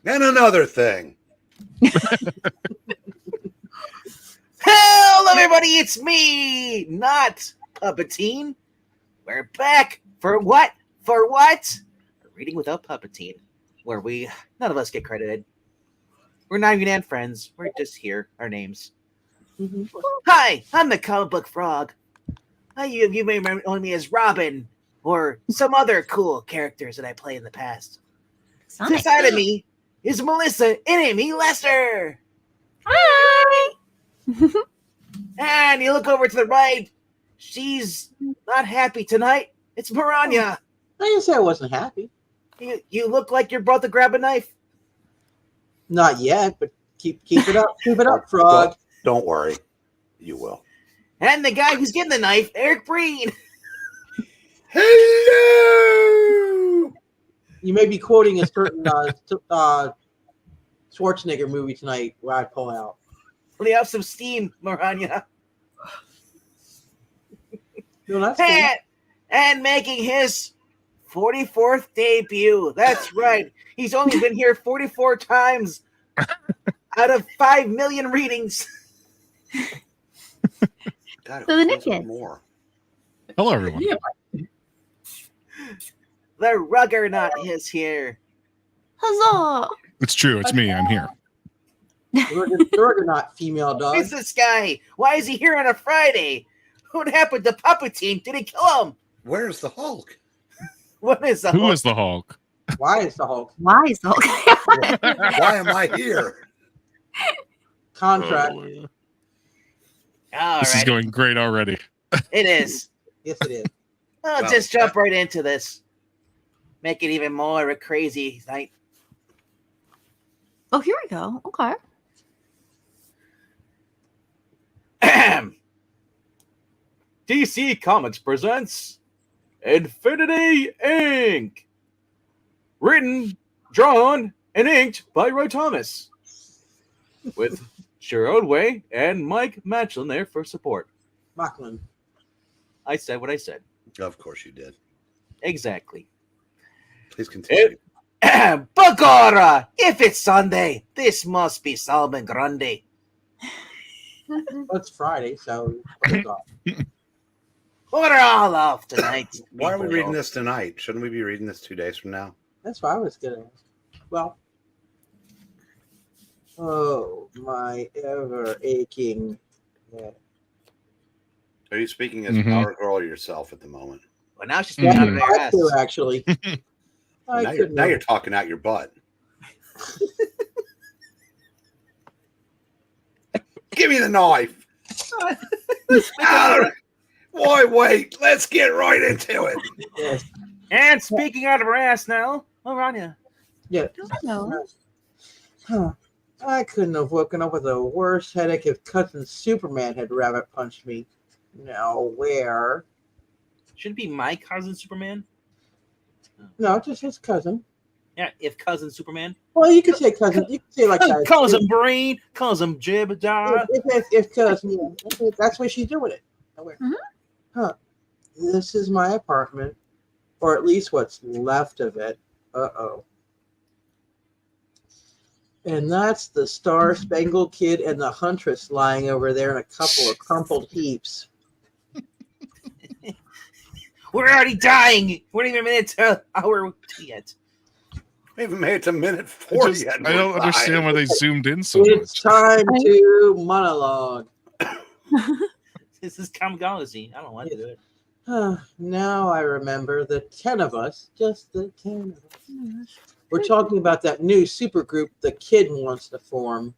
And another thing. Hello, everybody. It's me, not Puppetine. We're back for what? For what? Reading Without Puppetine, where none of us get credited. We're not even friends. We're just here. Our names. Mm-hmm. Hi, I'm the comic book frog. You may remember me as Robin or some other cool characters that I played in the past. To the side of me is Melissa and Amy Lester. Hi. And you look over to the right. She's not happy tonight. It's Maranya. I didn't say I wasn't happy. You look like you're about to grab a knife. Not yet, but keep it up. Keep it up, frog. Don't worry. You will. And the guy who's getting the knife, Eric Breen. Hello! You may be quoting a certain Schwarzenegger movie tonight where I pull out. Let have some steam, Maranya. No, that's cool. And making his 44th debut. That's right. He's only been here 44 times out of 5 million readings. God, So the new kid. more. Hello, everyone. The Ruggernaut is here. Huzzah! It's true. It's me. I'm here. You're not female dog. Who's this guy? Why is he here on a Friday? What happened to Puppetine? Did he kill him? Where's the Hulk? What is the Who Hulk? is the Hulk? Why is the Hulk? Why is the Hulk? Why am I here? Contract. All This is right. going great already. It is. Yes, it is. I'll Well, just jump right into this. Make it even more a crazy night. Oh, here we go. Okay. DC Comics presents Infinity Inc. Written, drawn, and inked by Roy Thomas. With Ordway and Mike Machlan there for support. Machlan. I said what I said. Of course you did. Exactly. Please continue. Bagora! If it's Sunday, this must be Solomon Grundy. Well, it's Friday, so We're all off tonight. Why are we reading this tonight? Shouldn't we be reading this 2 days from now? that's what I was gonna ask. Well, oh my ever aching head. Are you speaking as Mhm. Power Girl or yourself at the moment? Well, now she's speaking out of her I ass. do actually. Now you're talking out your butt. Give me the knife. Why wait? Let's get right into it. Yes. And speaking out of her ass now, Rania. Yeah. No. Huh. I couldn't have woken up with a worse headache if cousin Superman had rabbit punched me. Now where? Shouldn't it be my cousin Superman? No, just his cousin. Yeah, if cousin Superman. Well, you could say cousin. You could say like that. Cousin Brain, cousin Jib, Jar. If cousin, yeah, that's why she's doing it. Mhm. Huh. This is my apartment, or at least what's left of it. Uh-oh. And that's the Star-Spangled Kid and the Huntress lying over there in a couple of crumpled heaps. We're already dying. We're not even a minute to hour yet. We haven't made it to minute 4 yet. I don't understand why they zoomed in so It's much. time to monologue. This is Kamigalazi. I don't want to do it. Now I remember the 10 of us, just the 10 of us. We're talking about that new supergroup the kid wants to form.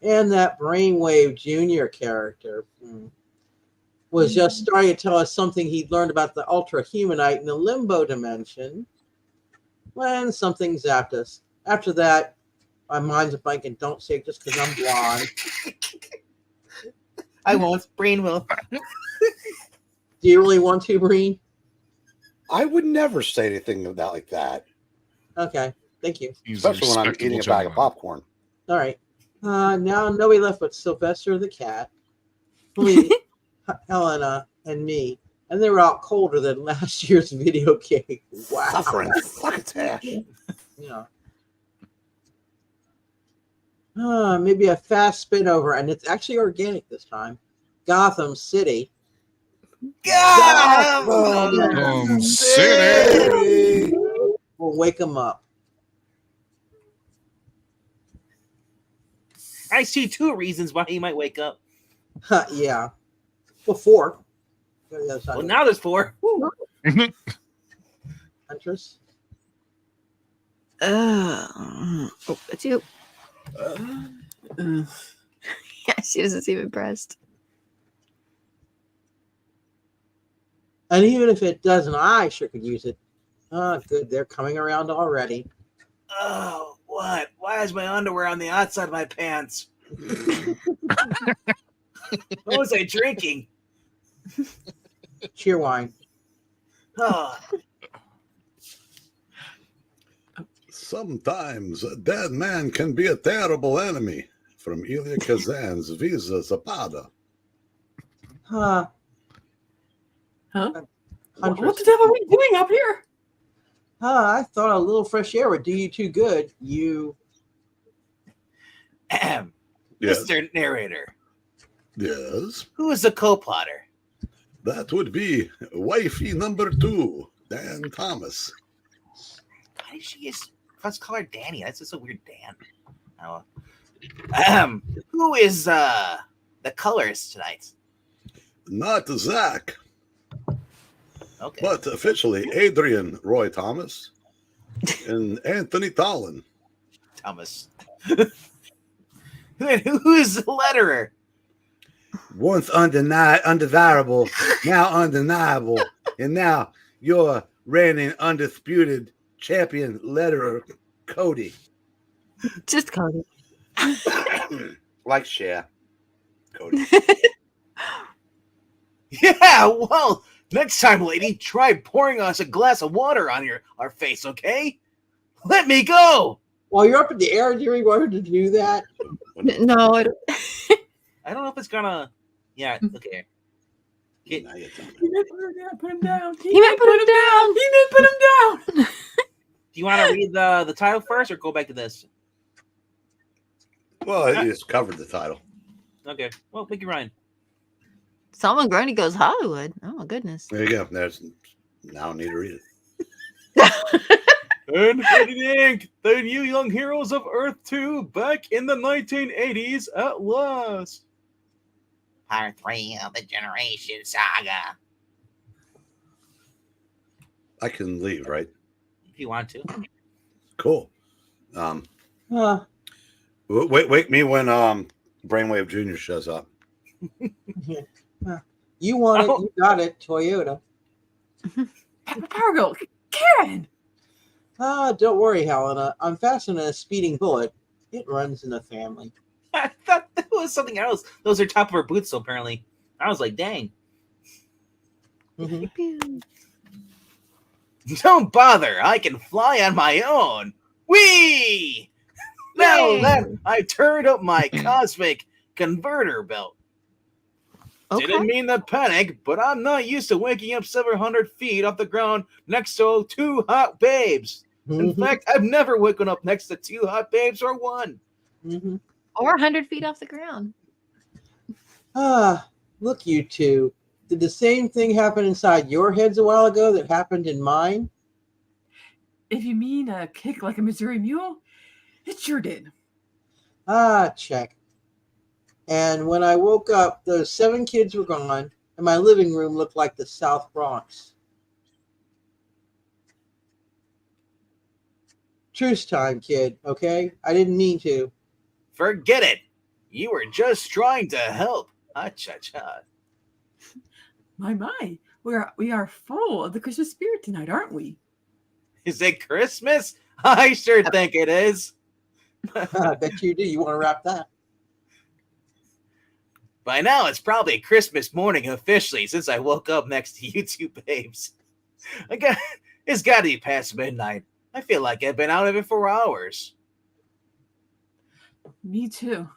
And that Brainwave Jr. character was just starting to tell us something he'd learned about the Ultra Humanite in the Limbo dimension when something zapped us. After that, my mind's a blank and don't say it just because I'm blonde. I won't. Brain will. Do you really want to, Breen? I would never say anything about like that, Okay, thank you. He's a especially when I'm respectable eating a bag of gentleman. popcorn. All right. Now nobody left but Sylvester the cat, Lee, Helena, and me. And they were out colder than last year's video game. Wow. Suffering. Fuck its ass. Yeah. Maybe a fast spin over, and it's actually organic this time. Gotham City. Gotham City. We'll wake them up. I see 2 reasons why he might wake up. Yeah. Well, 4. Go to the other side. Well, now there's 4. Woo. Huntress. Oh, it's you. Yeah, she doesn't seem impressed. And even if it doesn't, I sure could use it. Oh, good. They're coming around already. Oh, what? Why is my underwear on the outside of my pants? What was I drinking? Cheer wine. Oh, Sometimes a dead man can be a terrible enemy. From Ilya Kazan's Visa Zapada. Huh. Huh? Huntress. What the devil are we doing up here? I thought a little fresh air would do you too good. You. ahem. Yes. Mr. Narrator, Yes. who is the co-plotter? That would be wifey number 2, Dan Thomas. Why did she just let's call her Danny? That's just a weird Dan. Oh. Who is the colorist tonight? Not Zach, Okay. but officially Adrian Roy Thomas and Anthony Tollin. Thomas. Who is the letterer? Once undesirable, now undeniable, and now your reigning undisputed champion letterer, Cody. Just Cody. Like Cher. Cody. Yeah, well, next time, lady, try pouring us a glass of water on our face, okay? Let me go! While you're up in the air, do you really want her to do that? No, I don't. I don't know if it's gonna... Yeah, okay. Now you tell me. He meant put him down. He meant put him down. He meant put him down. Do you want to read the title first or go back to this? Well, you just covered the title. Okay, well, Mickey Ryan. Solomon Grundy goes Hollywood. Oh my goodness. There you go. Now I need to read it. And editing the new young heroes of Earth 2 back in the 1980s at last. Part 3 of the Generation Saga. I can leave, right? If you want to. Cool. Wake me when Brainwave Jr. shows up. You want it, you got it, Toyota. Power Girl, Karen. Don't worry, Helena. I'm fastening a speeding bullet. It runs in the family. I thought that was something else. Those are top of her boots, so apparently. I was like, dang. Mhm. Pew. Don't bother. I can fly on my own. Whee! Now Yay. that I've turned up my cosmic converter belt. Okay. Didn't mean to panic, but I'm not used to waking up 700 feet off the ground next to 2 hot babes. In Mhm. fact, I've never woken up next to 2 hot babes or one. Mhm. Or 100 feet off the ground. Look, you two. Did the same thing happen inside your heads a while ago that happened in mine? If you mean a kick like a Missouri mule, it sure did. Check. And when I woke up, those 7 kids were gone, and my living room looked like the South Bronx. Truce time, kid, okay? I didn't mean to. Forget it. You were just trying to help. Cha-cha. My, we are full of the Christmas spirit tonight, aren't we? Is it Christmas? I sure think it is. I bet you do. You want to wrap that? By now, it's probably Christmas morning officially since I woke up next to you 2 babes. It's got to be past midnight. I feel like I've been out of it for hours. Me too.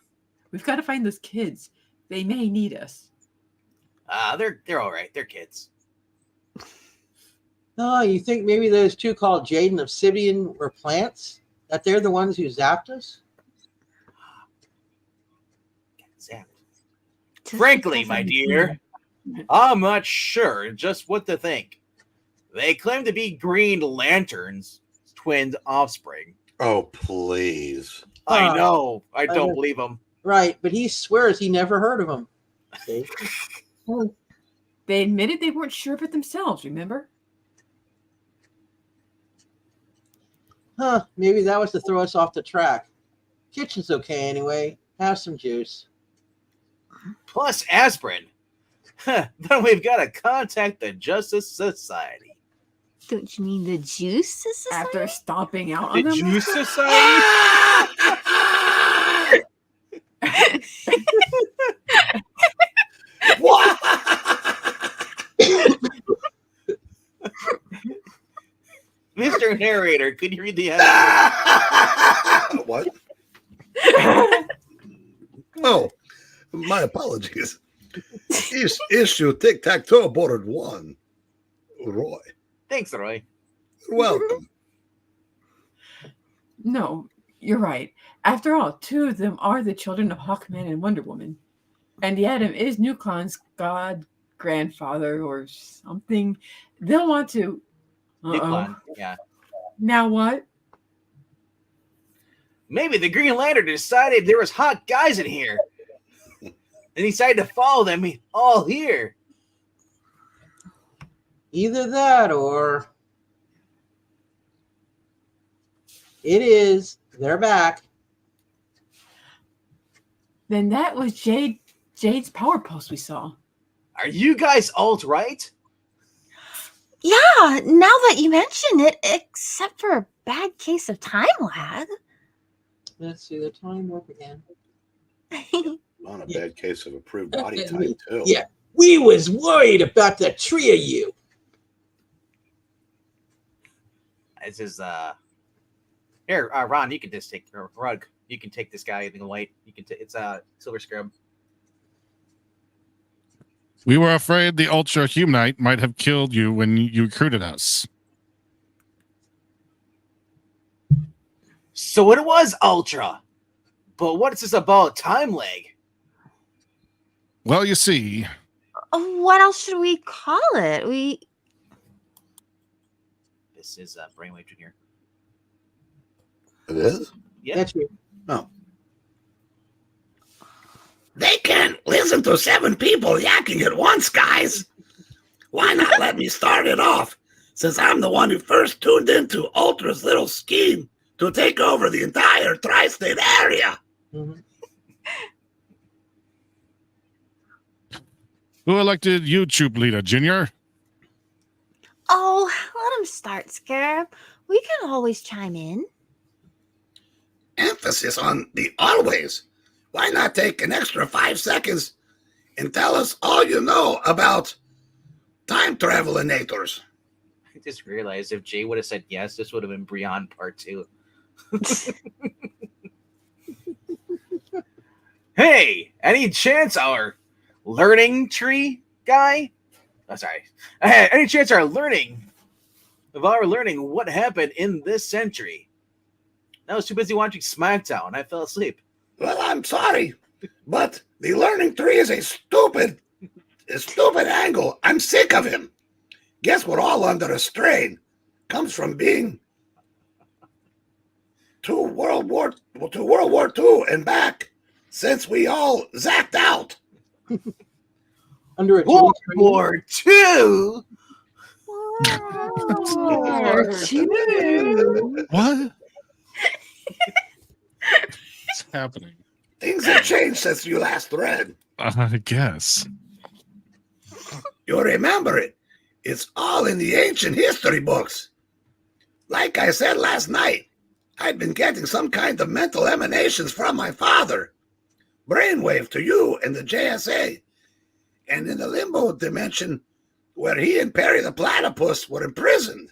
We've got to find those kids. They may need us. They're all right. They're kids. No, you think maybe those 2 called Jaden Obsidian were plants? That they're the ones who zapped us? Zapped. Just Frankly, because my I'm dear, I'm not sure just what to think. They claim to be Green Lantern's twin offspring. Oh, please. I know. I I don't know. believe them. Right, but he swears he never heard of him. See? Well, they admitted they weren't sure of it themselves, remember? Huh, maybe that was to throw us off the track. Kitchen's okay anyway. Have some juice. Plus aspirin. Then we've got to contact the Justice Society. Don't you mean the Juice Society? After stomping out The on them. Juice Society? What? Mr. Narrator, could you read the What? Oh, my apologies. Issue tic-tac-toe boarded 1. Roy. Thanks, Roy. You're welcome. No, you're right. After all, 2 of them are the children of Hawkman and Wonder Woman. And the Atom is Nuklon's god-grandfather or something. They'll want to... Niklon, yeah. Now what? Maybe the Green Lantern decided there was hot guys in here. And he decided to follow them all here. Either that or it is. They're back. Then that was Jade's power post we saw. Are you guys alt-right? Yeah, now that you mention it, except for a bad case of time lag. Let's see the time warp again. On a bad case of approved body type, too. Yeah, we was worried about the 3 of you. This is here, Ron, you can just take or Rug. You can take this guy in the white. You can it's Silver Scrub. We were afraid the Ultra Humanite might have killed you when you recruited us. So it was Ultra. But what is this about time lag? Well, you see, What else should we call it? This is Brainwave Junior. It is? Yeah. That's you. They can't listen to 7 people yakking at once, guys. Why not let me start it off, since I'm the one who first tuned into Ultra's little scheme to take over the entire tri-state area. Mhm. who elected you troop leader, Junior? Oh, let him start, Scarab. We can always chime in. Emphasis on the always. Why not take an extra 5 seconds and tell us all you know about time travelinators? I just realized if Jay would have said yes, this would have been Beyond Part 2. Hey, any chance our learning tree guy? Oh, sorry. Any chance our learning what happened in this century? I was too busy watching SmackDown. I fell asleep. Well, I'm sorry, but the learning tree is a stupid angle. I'm sick of him. Guess we're all under a strain. Comes from being to World War II and back since we all zapped out. Under a World Jimmy War II? What? What's happening? Things have changed since you last read. I guess. You remember it. It's all in the ancient history books. Like I said last night, I've been getting some kind of mental emanations from my father. Brainwave to you and the JSA. And in the limbo dimension where he and Perry the Platypus were imprisoned.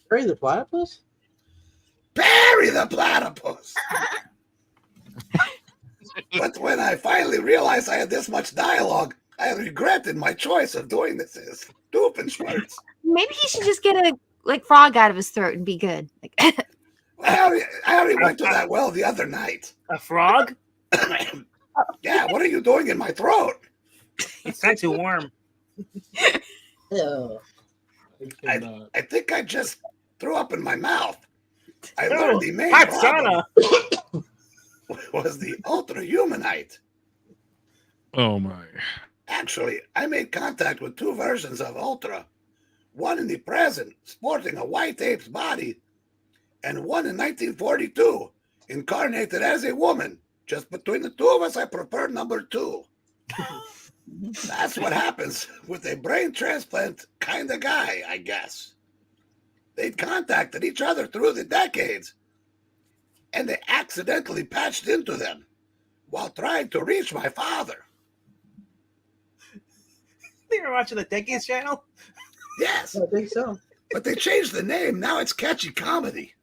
Perry the Platypus? Perry the Platypus! But when I finally realized I had this much dialogue, I regretted my choice of doing this as Doofenshmirtz. Maybe he should just get a frog out of his throat and be good. I already went to that well the other night. A frog? Yeah, what are you doing in my throat? It's not too warm. Oh, I think I just threw up in my mouth. I Oh, learned the main hot problem sauna. was the ultra-humanite. Oh my. Actually, I made contact with two versions of Ultra. One in the present, sporting a white ape's body, and one in 1942, incarnated as a woman. Just between the two of us, I prefer number 2. That's what happens with a brain transplant kind of guy, I guess. They'd contacted each other through the decades, and they accidentally patched into them while trying to reach my father. They were watching the Decades channel? Yes, I think so. but they changed the name. Now it's catchy comedy.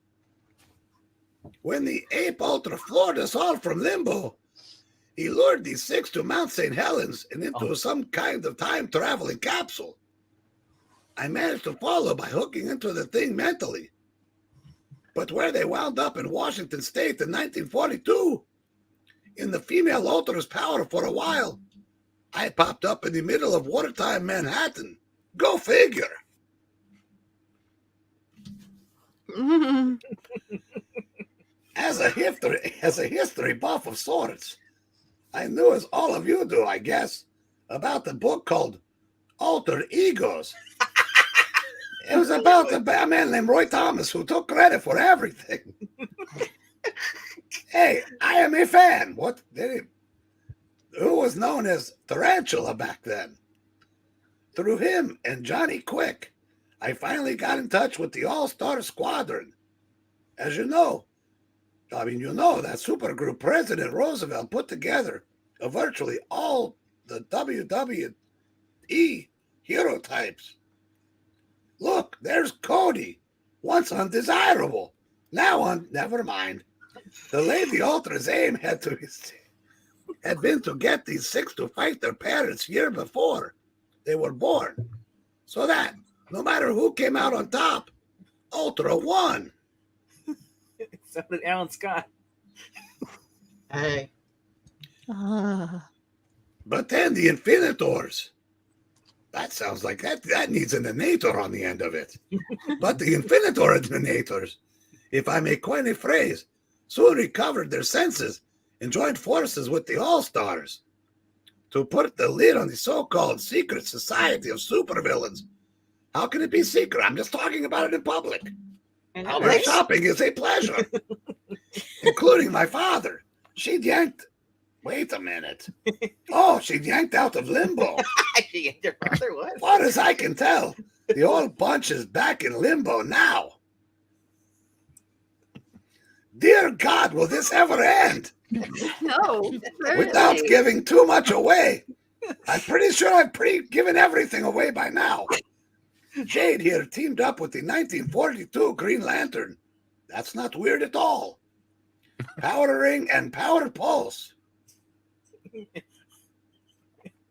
When the ape Ultra floored us all from limbo, he lured these 6 to Mount St. Helens and into some kind of time-traveling capsule. I managed to follow by hooking into the thing mentally. But where they wound up in Washington State in 1942, in the female Ultra's power for a while, I popped up in the middle of wartime Manhattan. Go figure. As a history buff of sorts, I knew, as all of you do, I guess, about the book called Alter Egos. It was about a man named Roy Thomas who took credit for everything. Hey, I am a fan. What did he? Who was known as Tarantula back then. Through him and Johnny Quick, I finally got in touch with the All-Star Squadron. As you know, that supergroup President Roosevelt put together of virtually all the WWE hero types. Look, there's Cody, once undesirable, now never mind. The Lady Ultra's aim had been to get these 6 to fight their parents year before they were born, so that no matter who came out on top, Ultra won. So did Alan Scott. Hey, But then the Infinitors. That sounds like that needs an Inator on the end of it. But the Infinitor-Infinitors, if I may coin a phrase, soon recovered their senses and joined forces with the All-Stars to put the lid on the so-called secret society of supervillains. How can it be secret? I'm just talking about it in public. Their shopping is a pleasure, including my father. She'd yanked. Wait a minute. Oh, she'd yanked out of limbo. Your father was. Far as I can tell, the old bunch is back in limbo now. Dear God, will this ever end? No. Without giving too much away. I'm pretty sure I've given everything away by now. Jade here teamed up with the 1942 Green Lantern. That's not weird at all. Power Ring and Power Pulse.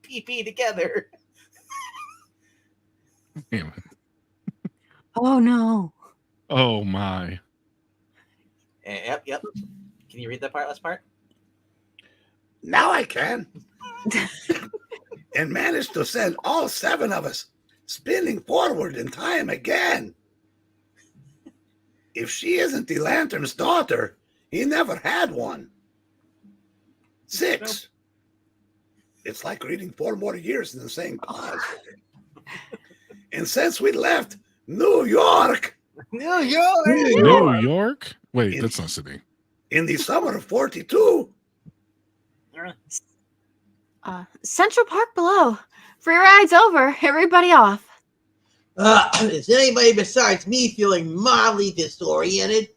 PP together. Oh no. Oh my. Yep. Can you read that last part? Now I can. And managed to send all 7 of us spinning forward in time again. If she isn't the Lantern's daughter, he never had one. 6. It's like reading 4 more years in the same clause. And since we left New York. New York. New York? Wait, that's not Sydney. In the summer of 42. Central Park below. Free rides over. Everybody off. Is anybody besides me feeling mildly disoriented?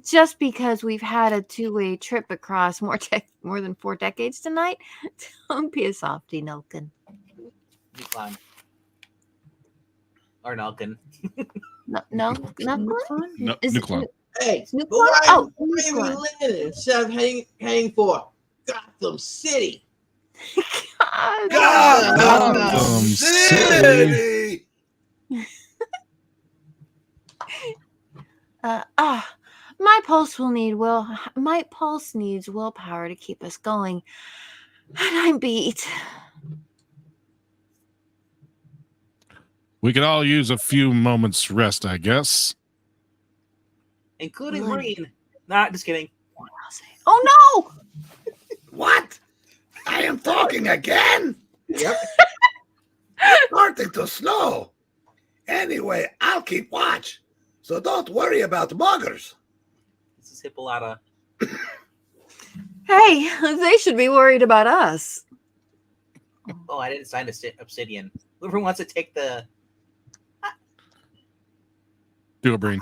Just because we've had a 2-way trip across more than 4 decades tonight, don't be a softy, Nulkin. Machlan. Or Nulkin. No, No, Is it Machlan. Hey, Snoop but why Dogg? are we landing instead of heading for Gotham City? God. Gotham City. My pulse needs willpower to keep us going. And I'm beat. We could all use a few moments rest, I guess. Including Blood. Marine. Nah, just kidding. Oh no! What? I am talking again? Yep. Starting to slow. Anyway, I'll keep watch. So don't worry about buggers. This is Hippolyta. Hey, they should be worried about us. Oh, I didn't sign Obsidian. Whoever wants to take the... Do a brain.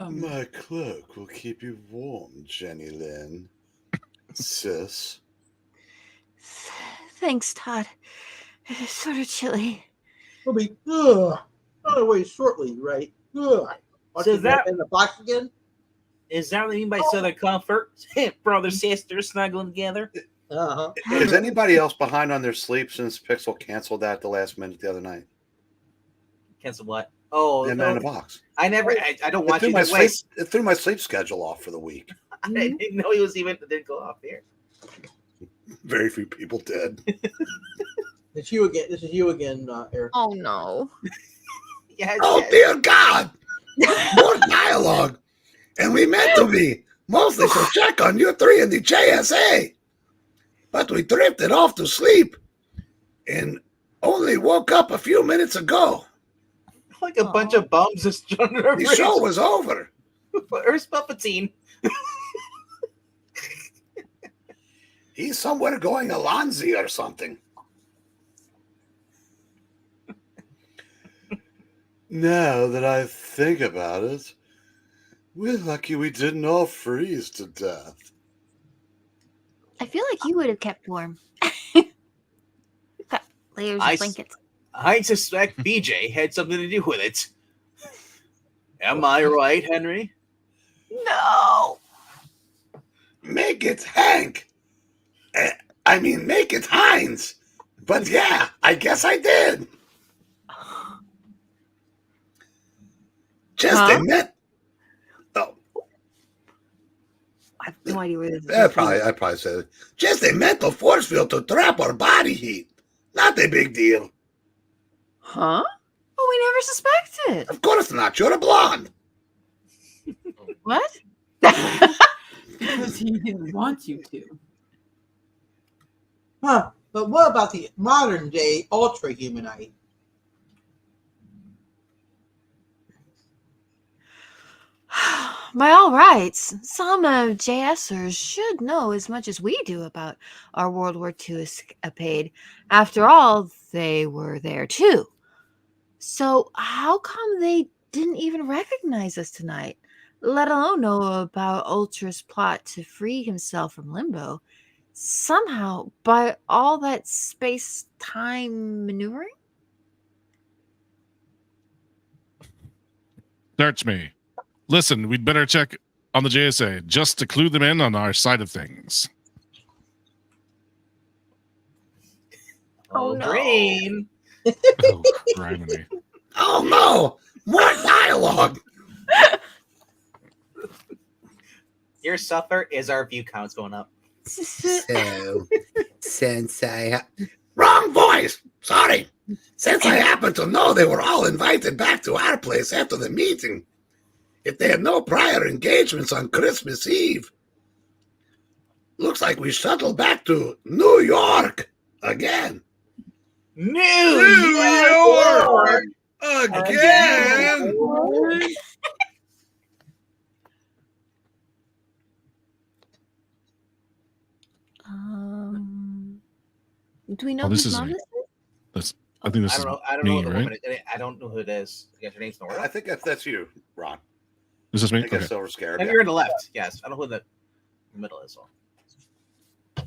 My cloak will keep you warm, Jenny Lynn. Sis. Thanks, Todd. It's sort of chilly. We'll be on our way shortly, right? So is that- in the box again? Is that what you mean by Southern Comfort? Brother, sister, snuggling together? Uh-huh. Is anybody else behind on their sleep since Pixel canceled that at the last minute the other night? Cancel what? Oh, And no. in a box. I never... I don't want you to It waste... threw my sleep schedule off for the week. I didn't know he was even... It didn't go off here. Very few people did. It's you again. This is you again, Eric. Oh no. Yes, Oh, yes. dear God. More dialogue. And we meant to be. Mostly to check on you three in the JSA. But we drifted off to sleep. And only woke up a few minutes ago. Like a bunch of bums just under a The bridge. show was over. Where's Puppetine? He's somewhere going Alonzi or something. Now that I think about it, we're lucky we didn't all freeze to death. I feel like you would have kept warm. Got layers I of s- blankets. I suspect BJ had something to do with it. Am I right, Henry? No. Make it Hank. Make it Heinz. But yeah, I guess I did. Just Huh? a minute. Oh, I have no idea where this is. I probably said it. just a mental force field to trap our body heat. Not a big deal. Huh? Oh, we never suspected. Of course not. You're a blonde. What? Because he didn't want you to. Huh. But what about the modern day ultra humanite? By all rights, some JSers should know as much as we do about our World War II escapade. After all, they were there too. So how come they didn't even recognize us tonight, let alone know about Ultra's plot to free himself from limbo? Somehow, by all that space-time maneuvering? Search me. Listen, we'd better check on the JSA just to clue them in on our side of things. Oh, no. Green. Oh, criminy. Oh no! More dialogue. Your suffer is our view counts going up. So, since wrong voice. Sorry. Since I happen to know they were all invited back to our place after the meeting, if they had no prior engagements on Christmas Eve, looks like we shuttled back to New York again. New York! Again! Do we know Oh, this whose is mom me. this is? I think this I is don't know. I don't me, know the right? woman. I don't know who it is. I guess her name's Nora. I think that's you, Ron. Is this I me? think Okay. that's Silver Scarab. And yeah. you're in the left. Yes. I don't know who the middle is. So.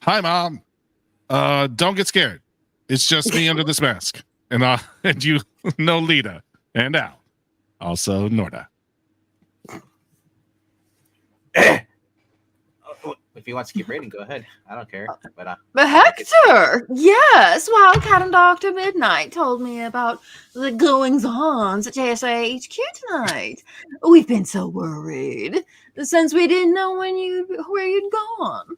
Hi, Mom. Don't get scared. It's just me under this mask. And you know Lita and Al. Also Norda. Wait, If he wants to keep reading, go ahead. I don't care. But Hector! Yes, Wildcat and Dr. Midnight told me about the goings-ons at JSA HQ tonight. We've been so worried since we didn't know where you'd gone.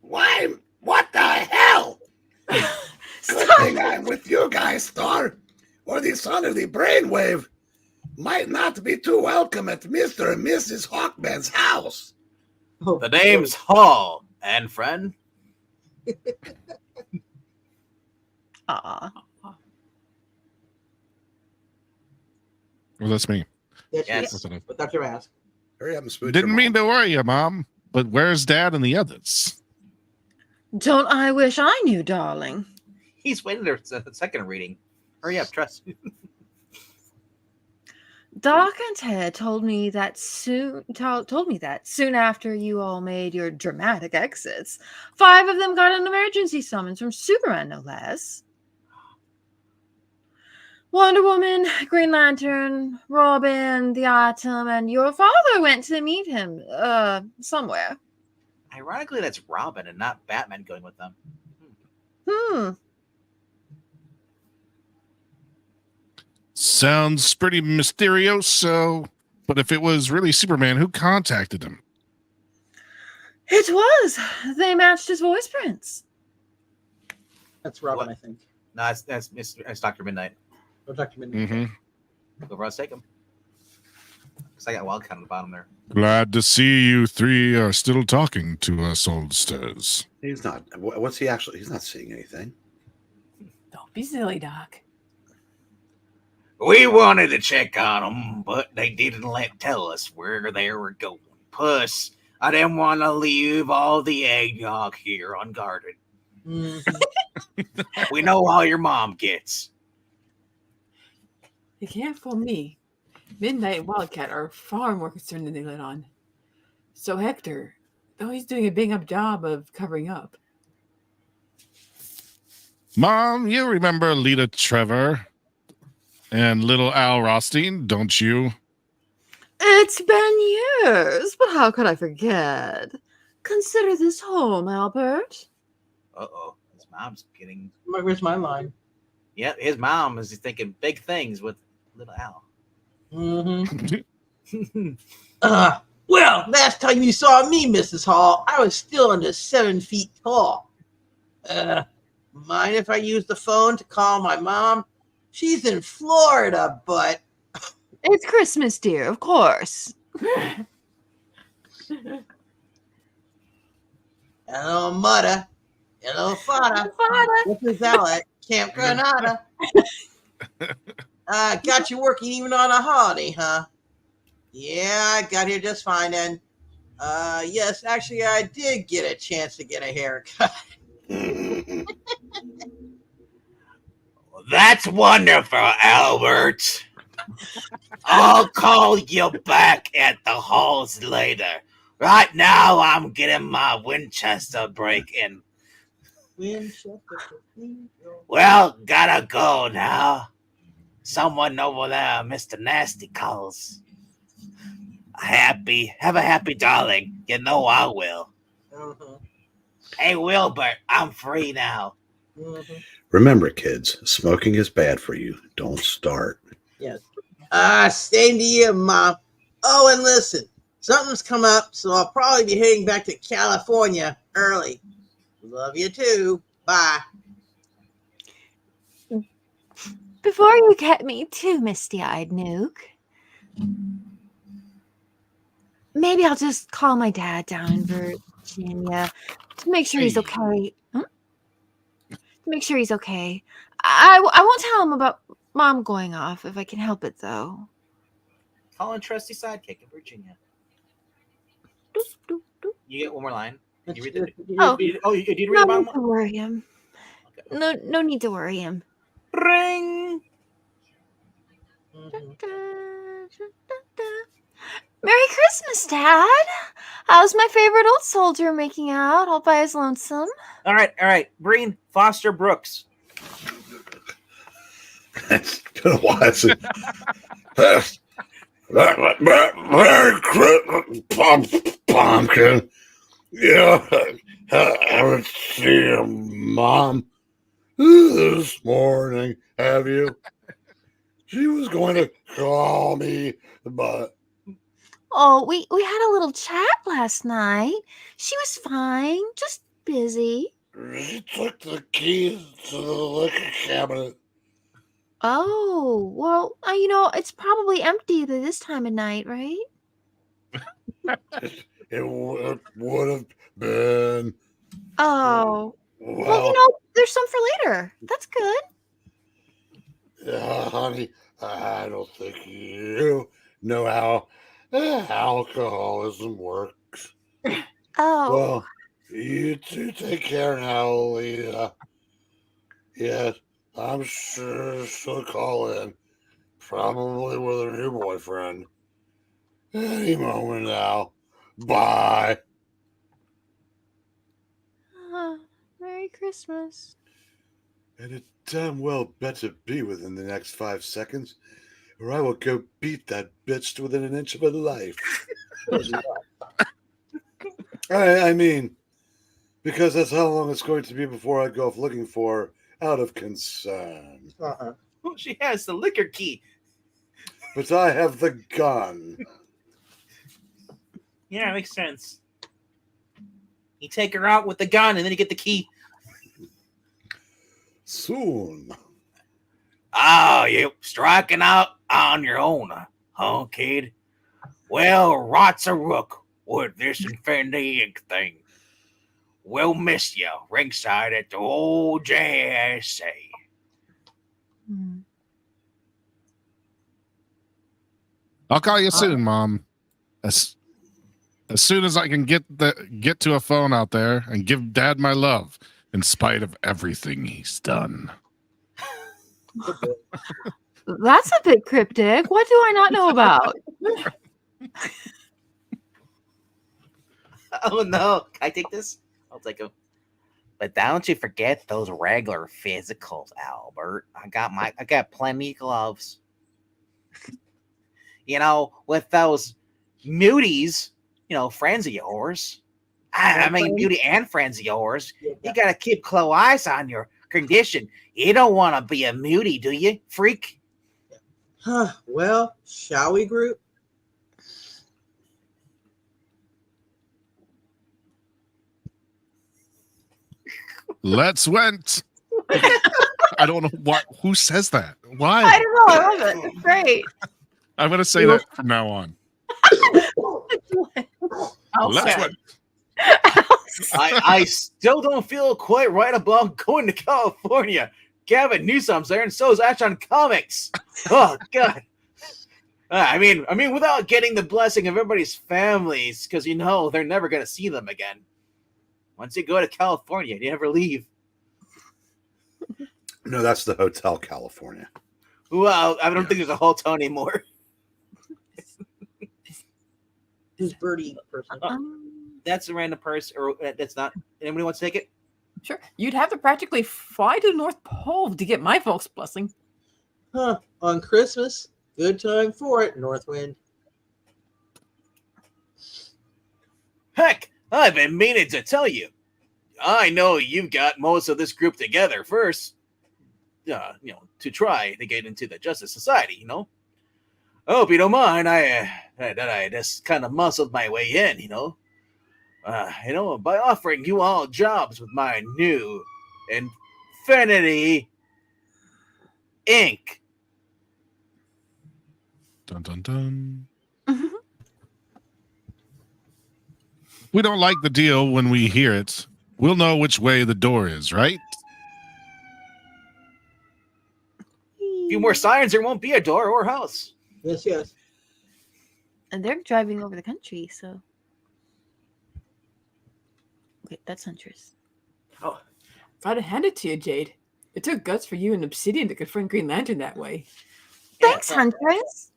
Why? What the hell? Good thing I'm with you guys, Star, or the son of the brainwave might not be too welcome at Mr. and Mrs. Hawkman's house. Oh, the name's Hall, and friend. Aw. Well, that's me. Yes. Yes. But Dr. Mask. Hurry up and smooch Didn't your mean mom. to worry you, Mom. But where's Dad and the others? Don't I wish I knew, darling. He's waiting there for the second reading. Hurry up, trust. Doc and Ted told me that soon after you all made your dramatic exits, 5 of them got an emergency summons from Superman, no less. Wonder Woman, Green Lantern, Robin, the Atom, and your father went to meet him, somewhere. Ironically, that's Robin and not Batman going with them. Sounds pretty mysterioso. But if it was really Superman, who contacted him? It was. They matched his voice prints. That's Robin, What? I think. No, that's Dr. Midnight. Or Dr. Midnight. Mm-hmm. Go, Ross, take him. Because I got Wildcat on the bottom there. Glad to see you 3 are still talking to us oldsters. He's not. What's he actually? He's not seeing anything. Don't be silly, Doc. We wanted to check on them, but they didn't tell us where they were going. Plus, I didn't want to leave all the eggnog here unguarded. Mhm. We know how your mom gets. You can't fool me. Midnight and Wildcat are far more concerned than they let on. So Hector, though he's doing a big up job of covering up. Mom, you remember Lita Trevor and little Al Rothstein, don't you? It's been years, but how could I forget? Consider this home, Albert. Uh-oh. His mom's getting... Where's my line? Yeah, his mom is thinking big things with little Al. Mm-hmm. Well, last time you saw me, Mrs. Hall, I was still under 7 feet tall. Mind if I use the phone to call my mom? She's in Florida, but... It's Christmas, dear, of course. Hello, Mudda. Hello, Fada. This is Al at Camp Granada. Got you working even on a holiday, huh? Yeah, I got here just fine then. Yes, actually, I did get a chance to get a haircut. That's wonderful, Albert. I'll call you back at the halls later. Right now, I'm getting my Winchester break in. Well, gotta go now. Someone over there, Mr. Nasty, calls. Have a happy darling. You know I will. Hey, Wilbur, I'm free now. Remember, kids, smoking is bad for you. Don't start. Yes. Same to you, Mom. Oh, and listen, something's come up, so I'll probably be heading back to California early. Love you too. Bye. Before you get me too misty-eyed, Nuke, maybe I'll just call my dad down in Virginia to make sure he's okay. To make sure he's okay. I won't tell him about Mom going off if I can help it, though. Call a trusty sidekick in Virginia. You get one more line. You read the, Oh. you did read No the bottom need to worry him. Okay. No need to worry him. Ring. Merry Christmas, Dad. How's my favorite old soldier making out all by his lonesome? All right. Breen Foster Brooks. It's been a while since. Merry Christmas, Pumpkin. Yeah, haven't seen your mom this morning, have you? She was going to call me, but Oh, we had a little chat last night. She was fine, just busy. she took the keys to the liquor cabinet. Oh, well, it's probably empty this time of night, right? It would have been. Oh, well, Well, there's some for later. That's good. honey, I don't think you know how alcoholism works. Oh, Well, you two take care now, Lita. Yes, I'm sure she'll call in, probably with her new boyfriend. Any moment now. Bye. Merry Christmas. And it damn well better be within the next 5 seconds, or I will go beat that bitch within an inch of her life. I mean, because that's how long it's going to be before I go off looking for her, out of concern. Uh-huh. Well, she has the liquor key. But I have the gun. Yeah, makes sense. You take her out with the gun, and then you get the key. Soon. Oh, you striking out on your own, huh, kid? Well, rots a rook with this infinity ink thing. We'll miss you ringside at the old JSA. Hmm. I'll call you soon, Mom. As soon as I can get to a phone out there and give Dad my love, in spite of everything he's done. That's a bit cryptic. What do I not know about? Oh no, can I take this? I'll take them. But don't you forget those regular physicals, Albert. I got plenty gloves. With those muties, friends of yours. I mean, beauty and friends of yours. You gotta keep close eyes on your condition. You don't want to be a mutie, do you, freak? Well, shall we, group? Let's went. I don't know who says that. Why? I don't know. I love it. It's great. I'm going to say that from now on. Let's went. I still don't feel quite right about going to California. Gavin Newsom's there, and so is Action Comics. Oh God. I mean, without getting the blessing of everybody's families, because they're never gonna see them again. Once you go to California, you never leave. No, that's the Hotel California. Well, I don't think there's a hotel anymore. Who's Birdie person? That's a random person, or that's not. Anybody wants to take it? Sure. You'd have to practically fly to the North Pole to get my folks' blessing. On Christmas? Good time for it, Northwind. Heck, I've been meaning to tell you. I know you've got most of this group together first, to try to get into the Justice Society, I hope you don't mind. I just kind of muscled my way in, by offering you all jobs with my new Infinity Inc. Dun, dun, dun. We don't like the deal when we hear it. We'll know which way the door is, right? A few more signs, there won't be a door or house. Yes. And they're driving over the country, so. Wait, that's Huntress. Oh, gotta hand it to you, Jade. It took guts for you and Obsidian to confront Green Lantern that way. Thanks, Huntress.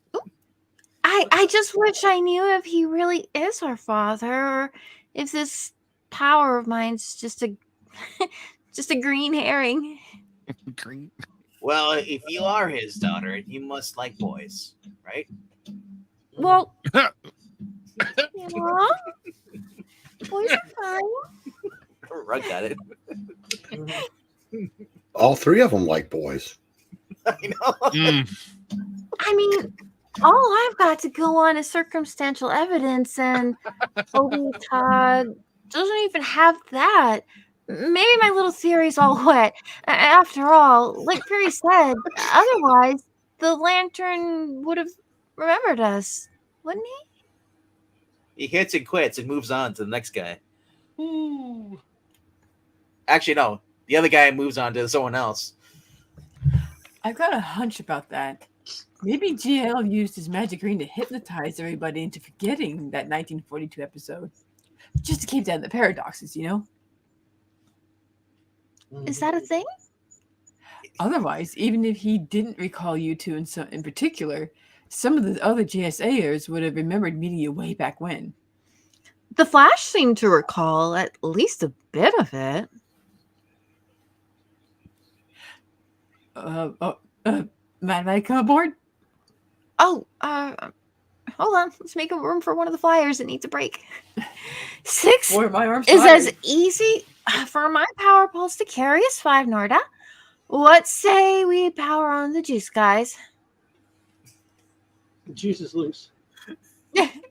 I just wish I knew if he really is our father, or if this power of mine's just a green herring. Green. Well, if you are his daughter, you must like boys, right? Well, yeah, boys are fine. Rug got it. All three of them like boys. I know. I mean, all I've got to go on is circumstantial evidence, and Toby Todd doesn't even have that. Maybe my little theory's all wet. After all, like Perry said, otherwise the lantern would have remembered us, wouldn't he? He hits and quits and moves on to the next guy. Ooh. Actually, no. The other guy moves on to someone else. I've got a hunch about that. Maybe GL used his magic ring to hypnotize everybody into forgetting that 1942 episode. Just to keep down the paradoxes, you know? Is that a thing? Otherwise, even if he didn't recall you two in particular, some of the other JSAers would have remembered meeting you way back when. The Flash seemed to recall at least a bit of it. Might I come aboard? Oh, hold on. Let's make a room for one of the flyers that needs a break. 6 Boy, my arms is tired. as easy for my power pulse to carry as 5, Norda. What say we power on the juice, guys? The juice is loose.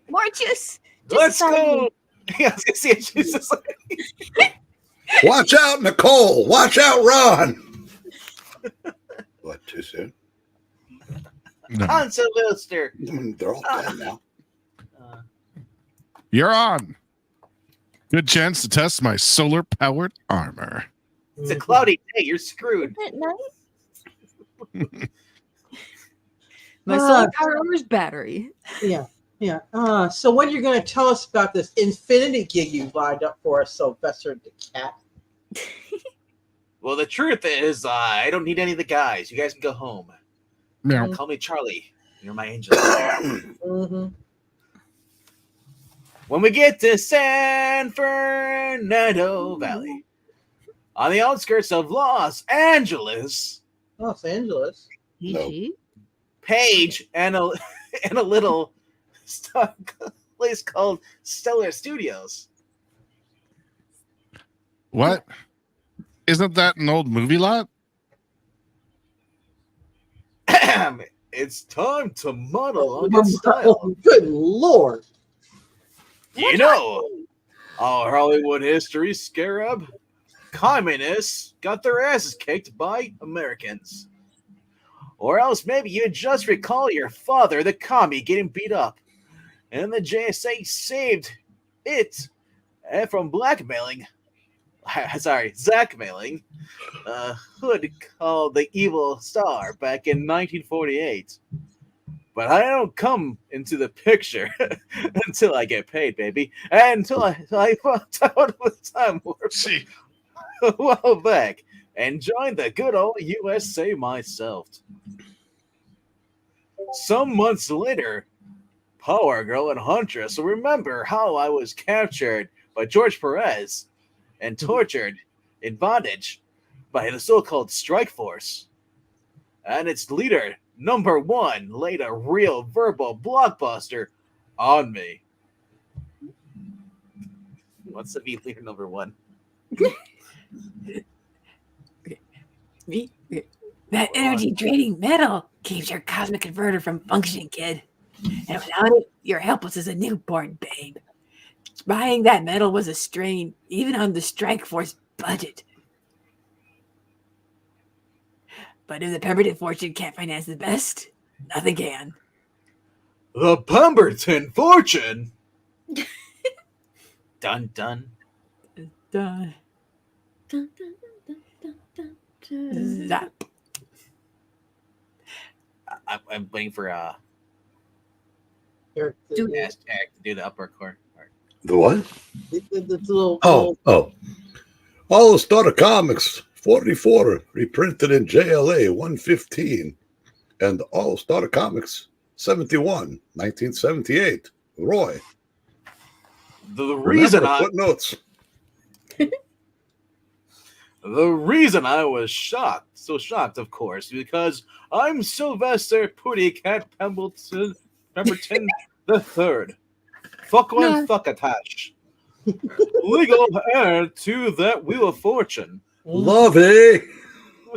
More juice. Let's go. Yeah, I was gonna say Jesus. Watch out, Nicole. Watch out, Ron. What, too soon? No. On Sylvester. They're all dead now. You're on. Good chance to test my solar-powered armor. It's a cloudy day. You're screwed. At night? My solar power armor's battery. Yeah. So what are you going to tell us about this infinity gig you lined up for us, Sylvester the Cat? Well, the truth is, I don't need any of the guys. You guys can go home. Meow. Call me Charlie. You're my angel. Mm-hmm. When we get to San Fernando Valley, on the outskirts of Los Angeles, Los Angeles. No. Paige and a little place called Stellar Studios. What? Isn't that an old movie lot? It's time to model on good style. Oh, good Lord. You know, our Hollywood history scarab. Communists got their asses kicked by Americans. Or else maybe you just recall your father, the commie, getting beat up. And the JSA saved it from blackmailing. Zachmailing. Hood called the Evil Star back in 1948. But I don't come into the picture until I get paid, baby. And until I fucked out with Time Warp a while back and joined the good old USA myself. Some months later, Power Girl and Huntress will remember how I was captured by George Perez and tortured in bondage by the so-called Strike Force. And its leader, number 1, laid a real verbal blockbuster on me. What's the be leader number 1? Me? That energy draining metal keeps your cosmic converter from functioning, kid. And without it, you're helpless as a newborn babe. Buying that metal was a strain, even on the Strike Force budget. But if the Pemberton fortune can't finance the best, nothing can. The Pemberton fortune? Dun dun. Dun. Zap. I'm waiting for Eric, Eric to do the upper part. The what? the little. Oh. All the Starter Comics 44 reprinted in JLA 115 and All Starter Comics 71, 1978. Roy. The reason Remember, footnotes. The reason I was so shocked, of course, because I'm Sylvester Putty Cat Pemberton The third, Fuckland Fuckatash. Legal heir to that Wheel of Fortune. Lovey.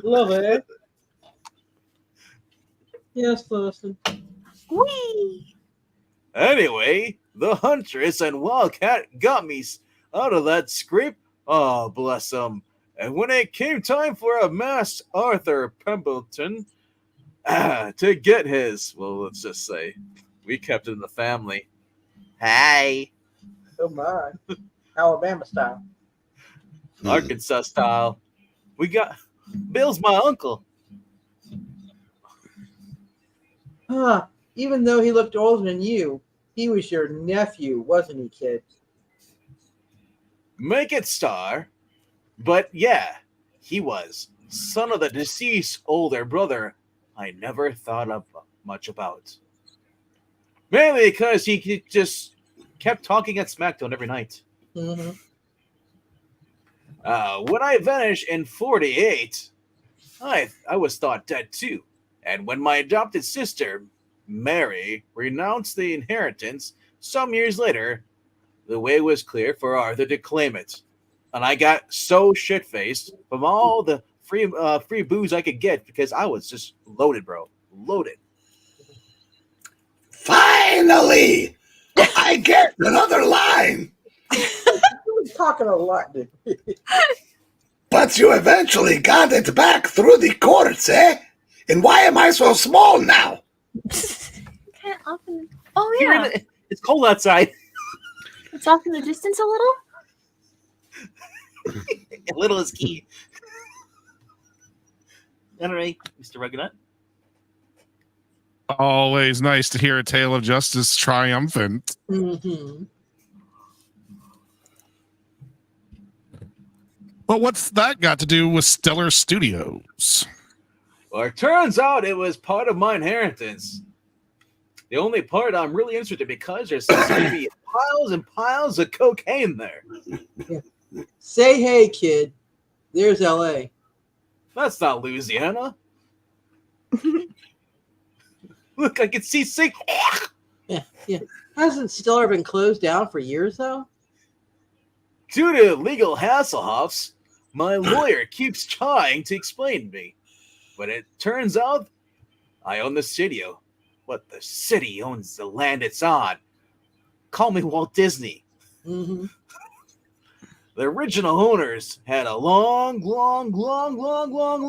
Love it. Yes, listen. Whee! Anyway, the Huntress and Wildcat got me out of that scrape. Oh, bless them. And when it came time for a masked Arthur Pemberton to get his, well, let's just say, we kept it in the family. Hey, Oh my. Alabama style. Arkansas style. We got Bill's my uncle. Huh. Even though he looked older than you, he was your nephew, wasn't he, kid? Make it Star. But yeah, he was. Son of the deceased older brother I never thought of much about. Mainly because he just kept talking at SmackDown every night. Mm-hmm. When I vanished in 48, I was thought dead too. And when my adopted sister, Mary, renounced the inheritance some years later, the way was clear for Arthur to claim it. And I got so shit-faced from all the free booze I could get because I was just loaded, bro. Loaded. Finally, I get another line. He was talking a lot, dude. But you eventually got it back through the courts, eh? And why am I so small now? Kind of off in, oh Here yeah, it's cold outside. it's off in the distance a little. A little is key. Anyway, Mr. Rugged. Always nice to hear a tale of justice triumphant. Mm-hmm. But what's that got to do with Stellar Studios? Well, it turns out it was part of my inheritance. The only part I'm really interested in because there's going to be piles and piles of cocaine there. Say hey, kid. There's L.A. That's not Louisiana. Look, I can see sick. Yeah. Hasn't Stellar been closed down for years, though? Due to legal Hasselhoffs, my lawyer keeps trying to explain to me. But it turns out I own the studio. But the city owns the land it's on. Call me Walt Disney. Mm-hmm. The original owners had a long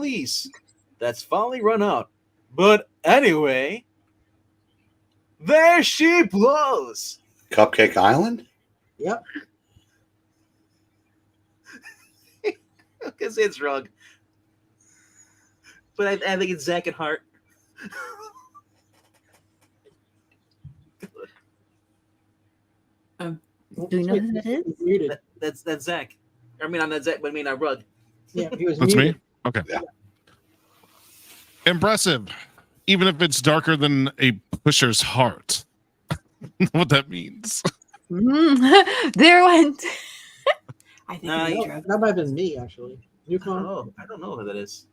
lease that's finally run out. But anyway, there she blows. Cupcake Island? Yep. Because it's wrong. But I think it's Zach and Hart. Do you know who that is? He's muted. That's Zach. I mean, I'm not Zach, but I mean, I'm Rug. Yeah, he was That's muted. me? Okay. Yeah. Impressive. Even if it's darker than a pusher's heart. What that means. There went. I think Nah, it's you- drug. That might have been me, actually. You call? Oh, I don't know who that is.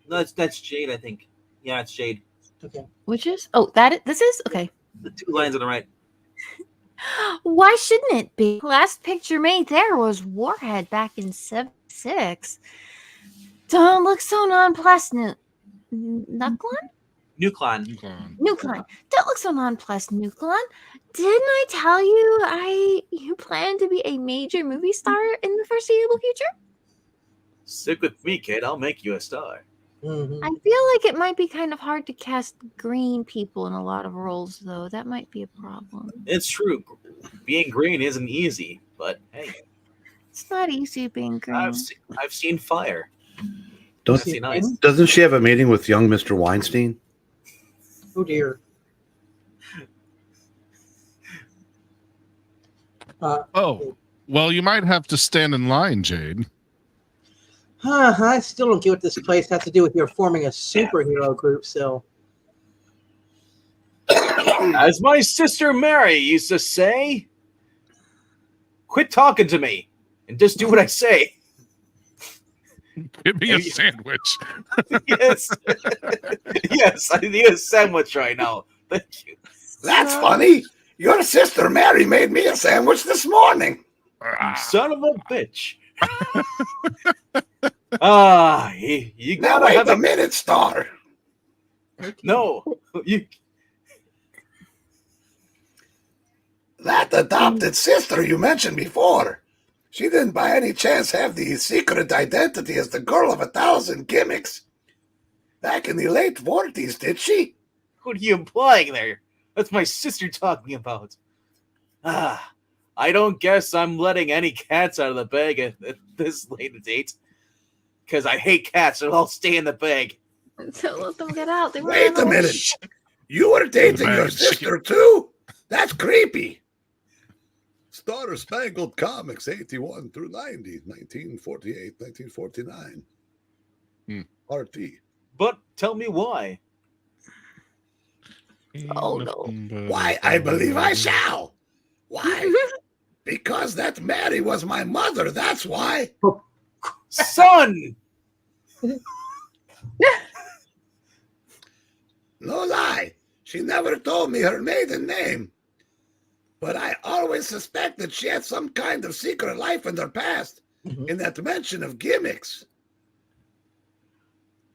No, that's Jade, I think. Yeah, it's Jade. Okay. Which is? Oh, this is okay. The two lines on the right. Why shouldn't it be? Last picture made there was Warhead back in '76. Don't look so nonplussed, Nucleon? Nucleon. Nucleon. Don't look so nonplussed, Nucleon. Didn't I tell you you plan to be a major movie star in the foreseeable future? Stick with me, kid. I'll make you a star. Mm-hmm. I feel like it might be kind of hard to cast green people in a lot of roles, though. That might be a problem. It's true. Being green isn't easy, but hey, It's not easy being green. I've seen fire. Don't, That's nice. doesn't she have a meeting with young Mr. Weinstein? Oh, dear. Oh, well, you might have to stand in line, Jade. I still don't get what this place has to do with your forming a superhero group, so. As my sister Mary used to say, quit talking to me and just do what I say. Give me a sandwich. Yes. Yes, I need a sandwich right now. Thank you. That's funny. Your sister Mary made me a sandwich this morning. You son of a bitch. You Now gotta wait have a minute, Star. No, you. That adopted sister you mentioned before, she didn't by any chance have the secret identity as the girl of 1,000 gimmicks back in the late 40s, did she? What are you implying there? That's my sister talking about. I don't guess I'm letting any cats out of the bag at this late date. Because I hate cats, so I'll stay in the bag. So let them get out. They were Wait a minute. You were dating your sister too? That's creepy. Star-Spangled Comics 81 through 90, 1948, 1949. RT. But tell me why. Oh, no. Why, I believe I shall. Why? Because that Mary was my mother, that's why. Son! No lie, she never told me her maiden name. But I always suspected she had some kind of secret life in her past, in that mention of gimmicks.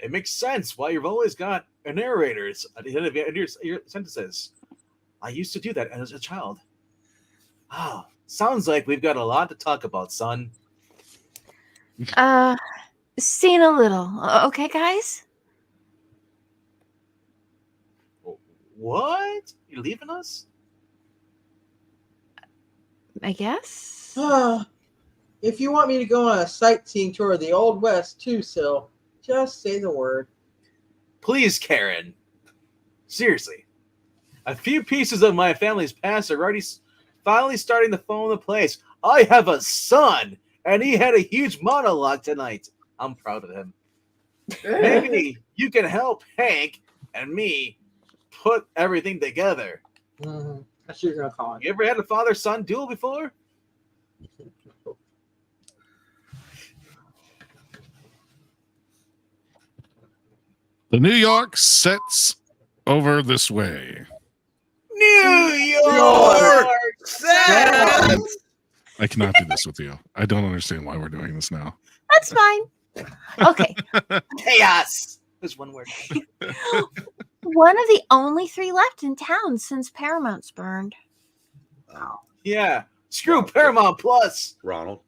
It makes sense why you've always got narrators at the end of your sentences. I used to do that as a child. Sounds like we've got a lot to talk about, son. Seen a little. Okay, guys? What? You're leaving us? I guess. If you want me to go on a sightseeing tour of the Old West too, Sil, just say the word. Please, Karen. Seriously. A few pieces of my family's past are already finally starting to fall into place. I have a son, and he had a huge monologue tonight. I'm proud of him. Maybe you can help Hank and me put everything together. That's what you're going to call it. You ever had a father-son duel before? The New York sets over this way. New York sets! I cannot do this with you. I don't understand why we're doing this now. That's fine. Okay. Chaos. There's one word. One of the only 3 left in town since Paramount's burned. Yeah. Screw Paramount Plus. Ronald,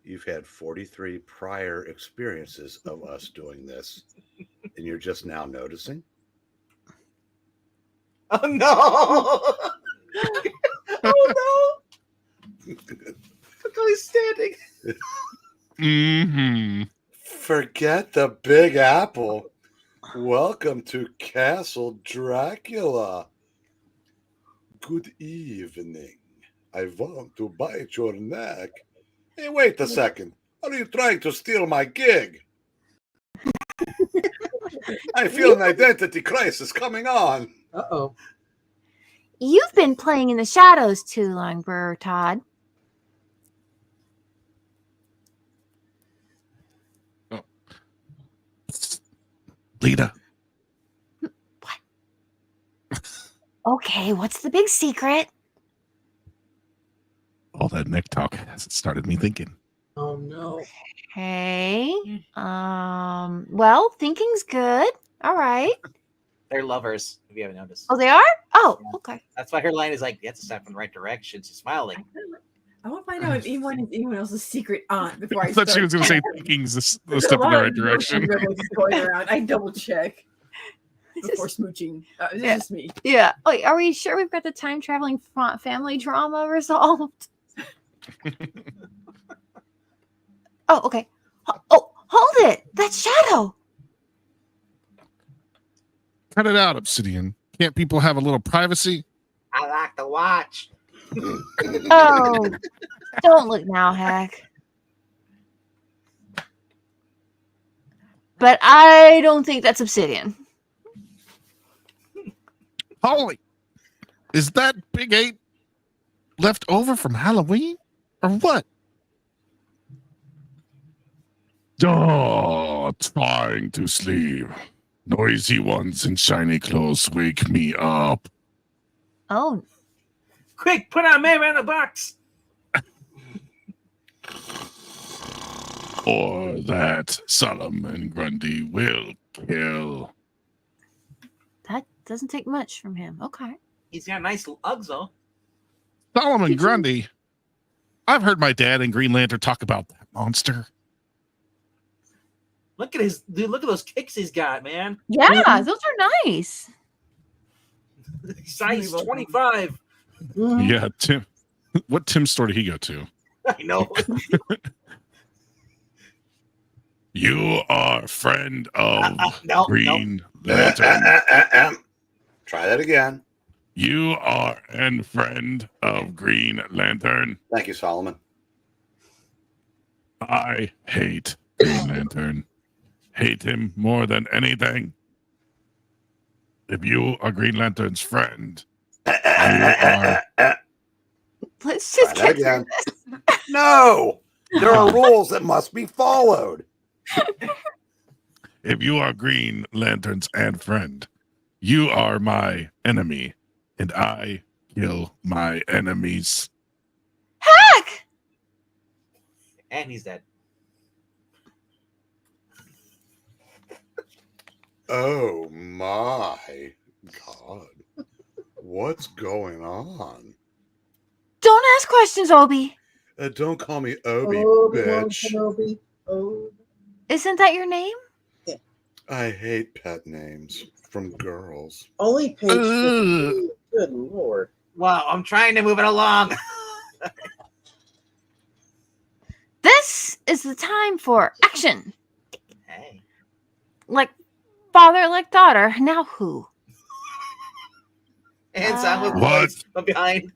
you've had 43 prior experiences of us doing this, and you're just now noticing? Oh, no. Oh, no. Look how he's standing. Mm-hmm. Forget the Big Apple. Welcome to Castle Dracula. Good evening. I want to bite your neck. Hey, wait a second. Are you trying to steal my gig? I feel an identity crisis coming on. Uh-oh. You've been playing in the shadows too long, Brr Todd. Lita. Okay, what's the big secret? All that neck talk has started me thinking. Oh, no. Okay. Well, thinking's good. All right. They're lovers, if you haven't noticed. Oh, they are? Oh, okay. That's why her line is like, you have to step in the right direction. She's smiling. I want to find out if anyone else's secret aunt before I I thought she was going to say thinking's the step in the right direction. Going around. I double check before smooching. It's just me. Yeah. Wait, are we sure we've got the time traveling family drama resolved? Oh, okay. Oh, hold it. That's Shadow. Cut it out, Obsidian. Can't people have a little privacy? I like to watch. Oh, don't look now, Hack. But I don't think that's Obsidian. Holy, is that Big 8 left over from Halloween? Or what? Oh, trying to sleep. Noisy ones in shiny clothes wake me up. Oh, Quick, put our man in the box. Or that Solomon Grundy will kill. That doesn't take much from him. Okay. He's got nice Uggs, though. Solomon Grundy. I've heard my dad and Green Lantern talk about that monster. Look at his dude. Look at those kicks he's got, man. Yeah, those are nice. Size 25. Mhm. Yeah, Tim. What Tim store did he go to? I know. You are a friend of No. Green Lantern. Try that again. You are a friend of Green Lantern. Thank you, Solomon. I hate Green Lantern. Hate him more than anything. If you are Green Lantern's friend, are- Let's Try just that get again. through this. No, there are rules that must be followed. if you are Green Lantern's and friend, you are my enemy, and I kill my enemies. Heck! And he's dead. Oh my God. What's going on? Don't ask questions, Obi. Don't call me Obi, Obi-Wan bitch. Kenobi. Oh. Isn't that your name? I hate pet names from girls. Only page Ugh. 15. Good lord. Wow, I'm trying to move it along. This is the time for action. Hey. Like father, like daughter. Now who? And sound with What? voice from behind.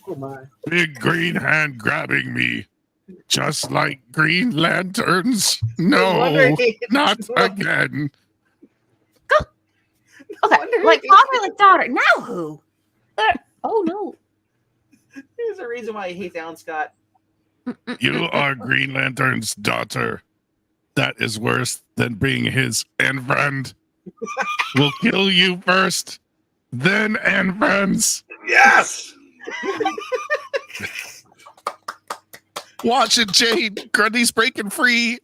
Oh my. Big green hand grabbing me, just like Green Lanterns. No, Wondering- not again. Okay, Wondering like if- father, like daughter. Now who? Oh no. There's a reason why he hates Alan Scott. You are Green Lantern's daughter. That is worse than being his and friend. We'll kill you first, then and friends. Yes! Watch it, Jade. Grundy's breaking free.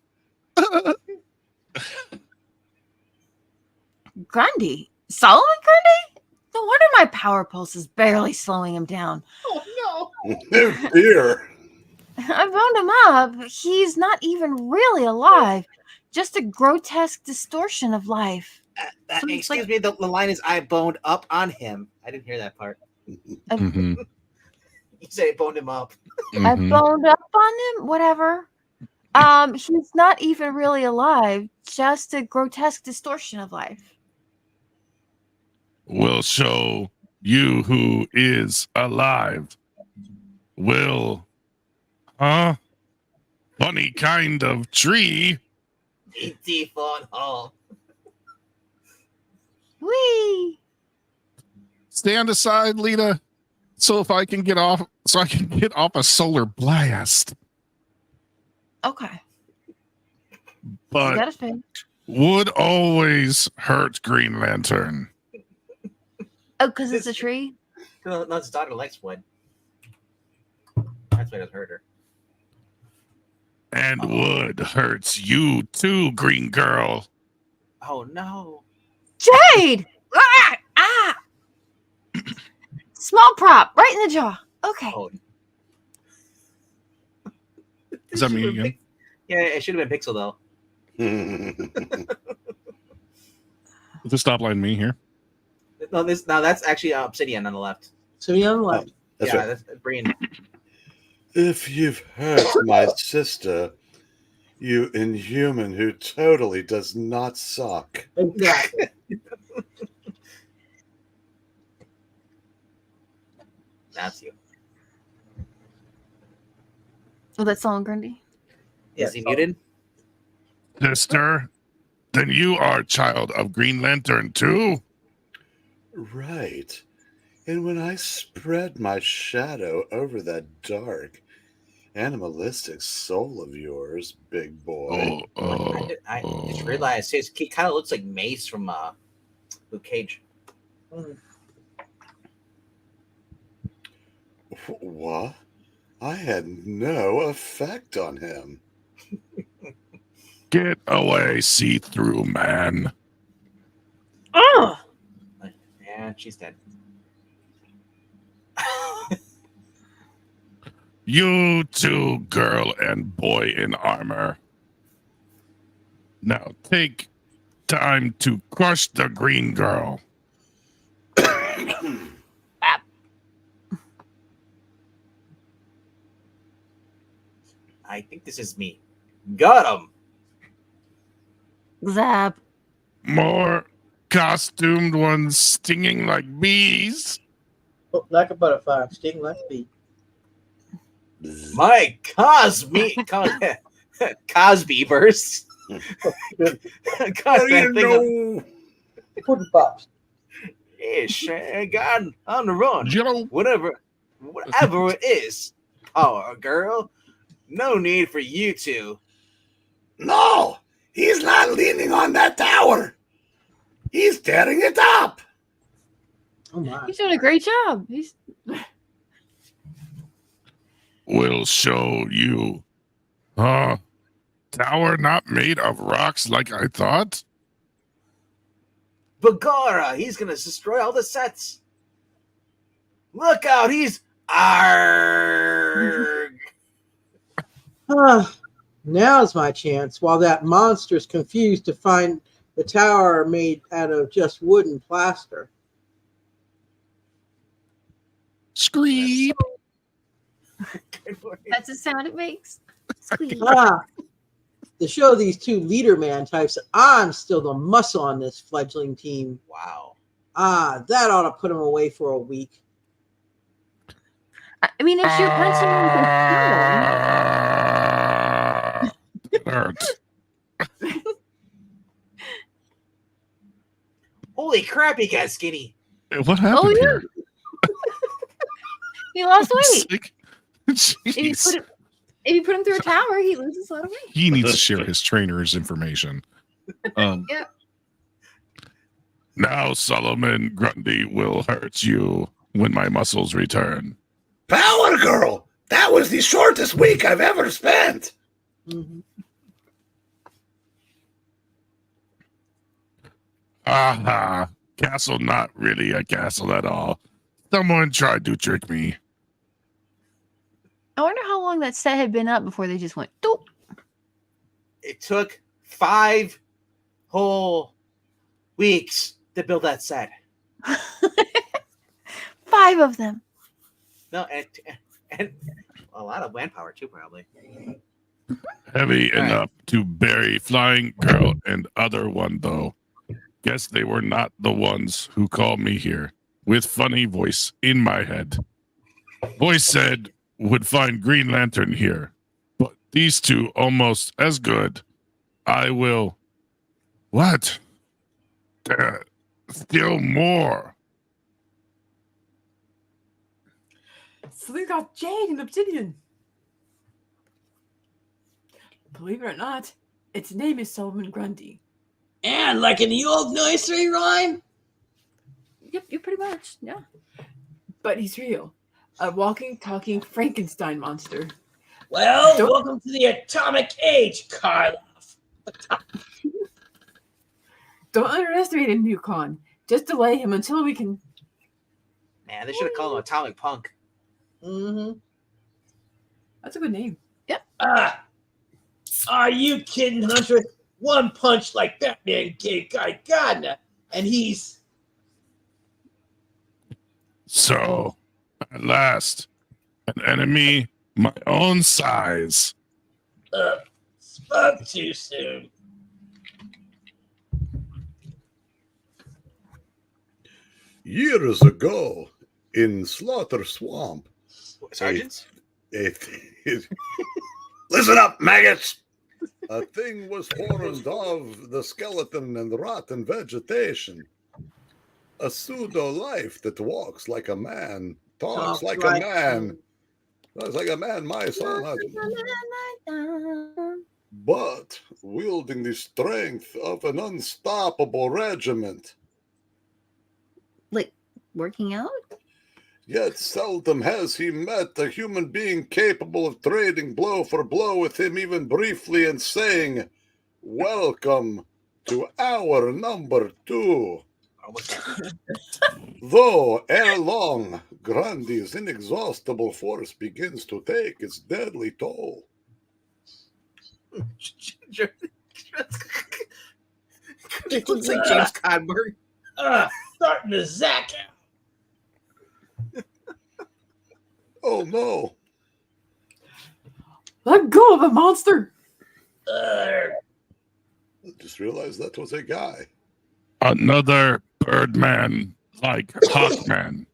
Grundy? Solomon Grundy? No wonder my power pulse is barely slowing him down. Oh Oh, dear. I boned him up. He's not even really alive. Just a grotesque distortion of life. no! So it's Excuse like- me, the line is I boned up on him. I didn't hear that part. Mhm, You said I boned him up. I mhm. boned up on him. Whatever. He's not even really alive. Just a grotesque distortion of life. We'll show you who is alive. Will, huh? Funny kind of tree. E.T. phone hall. Whee! Stand aside, Lita, so I can get off a solar blast. Okay. You But got it fixed. would always hurt Green Lantern. Oh, because it's a tree? No, his daughter likes wood. That's why it doesn't hurt her. And wood hurts you too, Green Girl. Oh no. Jade! Ah! Ah! Small prop, right in the jaw. Okay. Oh. Is that me Should've been again? Yeah, it should have been Pixel though. Is the stop line me here? No, that's actually Obsidian on the left. So you on the left. That's yeah, right. that's Brian. If you've hurt my sister, you inhuman who totally does not suck. Exactly. That's you. Oh, that's Solomon Grundy? Is he muted? Sister, then you are child of Green Lantern too? Right. And when I spread my shadow over that dark, animalistic soul of yours, big boy, I just realized he kind of looks like Mace from Luke Cage. Mm. What? I had no effect on him. Get away, see-through man. Oh! Yeah, she's dead. You two, girl and boy in armor. Now take time to crush the green girl. I think this is me. Got him. Zap. More costumed ones stinging like bees. Oh, like a butterfly, sting like a bee. My Cosby burst. God, that thing. Pudding pops. Ish, God, on the run. Jello. Whatever it is. Power girl. No need for you two. No, he's not leaning on that tower. He's tearing it up. Oh my. He's doing a great job. He's Will show you. Tower not made of rocks like I thought? Bagara, he's gonna destroy all the sets. Look out, he's arg. Now's my chance. While that monster's confused to find the tower made out of just wood and plaster. Scream. that's the sound it makes. Squeak. To show these two leader man types that I'm still the muscle on this fledgling team. Wow. That ought to put them away for a week. I mean, if you're punching It hurts. Holy crap, he got skinny. What happened yeah. here? he lost weight. Sick. If Jeez. you put him through a tower, he loses a lot of weight. He needs to share his trainer's information. Yeah. Now Solomon Grundy will hurt you when my muscles return. Power girl, that was the shortest week I've ever spent. Mm-hmm. Aha. Castle not really a castle at all. Someone tried to trick me. I wonder how long that set had been up before they just went doop. It took 5 whole weeks to build that set. 5 of them. No, and a lot of manpower too, probably. Heavy All right. enough to bury Flying Girl and other one, though. Guess they were not the ones who called me here. With funny voice in my head. Voice said would find Green Lantern here. But these two almost as good. I will. What? Still more. So they got jade and obsidian. Believe it or not, its name is Solomon Grundy. And like in the old nursery rhyme? Yep, you pretty much, yeah. But he's real. A walking, talking Frankenstein monster. Well, Don't- welcome to the atomic age, Karloff. Don't underestimate him, Yukon. Just delay him until we can... Man, they should have called him Atomic Punk. Mm-hmm. That's a good name. Are you kidding, Hunter? One punch like Batman gave Guy Gardner, and he's... So, at last, an enemy my own size. spoke too soon. Years ago, in Slaughter Swamp, Sergeants? Listen up, maggots. a thing was formed of the skeleton and rotten vegetation. A pseudo-life that walks like a man, talks like a man. Talks like a man, my son. But wielding the strength of an unstoppable regiment. Like working out? Yet seldom has he met a human being capable of trading blow for blow with him even briefly and saying, "Welcome to our number 2. Almost there. Though ere long, Grundy's inexhaustible force begins to take its deadly toll. It looks like James Codberg. Starting to zack out. Oh no, Let go of the monster. I just realized that was a guy. Another Birdman like Hawkman.